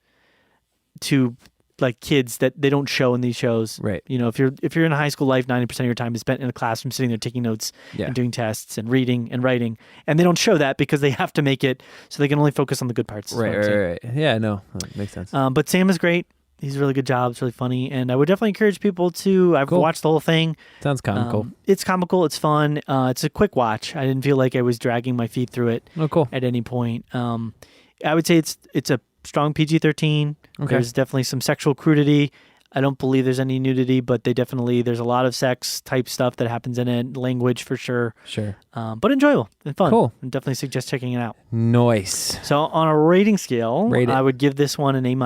to like kids that they don't show in these shows. Right. If you're in high school life, 90% of your time is spent in a classroom sitting there taking notes and doing tests and reading and writing. And they don't show that because they have to make it so they can only focus on the good parts. Right. Yeah, no, that makes sense. But Sam is great. He's a really good job. It's really funny. And I would definitely encourage people to, I've watched the whole thing. Sounds comical. It's comical. It's fun. It's a quick watch. I didn't feel like I was dragging my feet through it at any point. I would say it's a strong PG-13. Okay. There's definitely some sexual crudity. I don't believe there's any nudity, but there's a lot of sex type stuff that happens in it. Language for sure. Sure. But enjoyable and fun. Cool. And definitely suggest checking it out. Nice. So on a rating scale, Rate it. I would give this one an A-.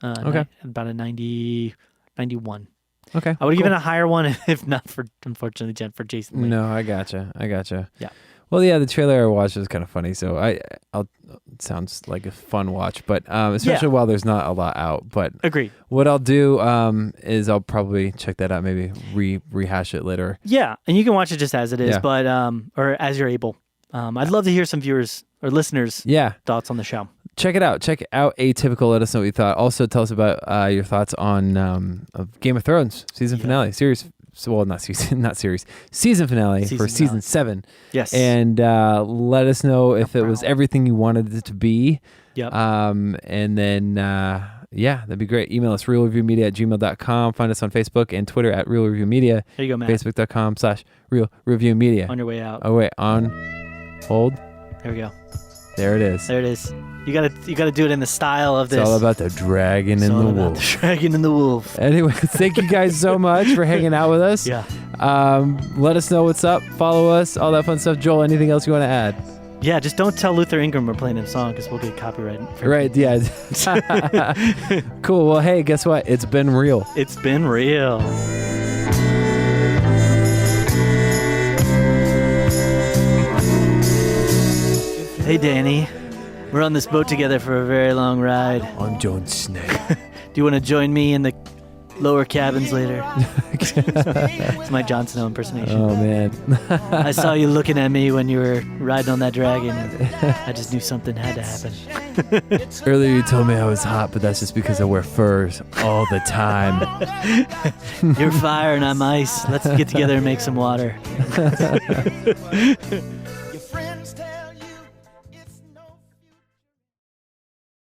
Okay. About a 91. Okay. I would give it a higher one if not for, unfortunately, for Jason Leigh. No, I gotcha. Yeah. Well, yeah, the trailer I watched was kind of funny, so I'll it sounds like a fun watch, but especially while there's not a lot out. But agreed. What I'll do is I'll probably check that out, maybe rehash it later. Yeah, and you can watch it just as it is, but or as you're able. I'd love to hear some viewers or listeners' thoughts on the show. Check it out. Check out Atypical. Let us know what you thought. Also, tell us about your thoughts on of Game of Thrones season finale series. Well, not series. Season finale for season 7. Yes. And let us know if it was everything you wanted it to be. Yep. And then, that'd be great. Email us, realreviewmedia@gmail.com. Find us on Facebook and Twitter at realreviewmedia. There you go, Matt. Facebook.com/realreviewmedia. On your way out. Oh, wait. On hold. There we go. There it is. There it is. You gotta do it in the style of this. It's all about the dragon and the wolf. The dragon and the wolf. Anyway, thank you guys so much for hanging out with us. Yeah. Let us know what's up. Follow us. All that fun stuff. Joel, anything else you want to add? Yeah, just don't tell Luther Ingram we're playing his song because we'll get copyrighted. Right, yeah. Cool. Well, hey, guess what? It's been real. It's been real. Hey, Danny. We're on this boat together for a very long ride. I'm John Snake. Do you want to join me in the lower cabins later? It's my Jon Snow impersonation. Oh, man. I saw you looking at me when you were riding on that dragon. And I just knew something had to happen. Earlier you told me I was hot, but that's just because I wear furs all the time. You're fire and I'm ice. Let's get together and make some water.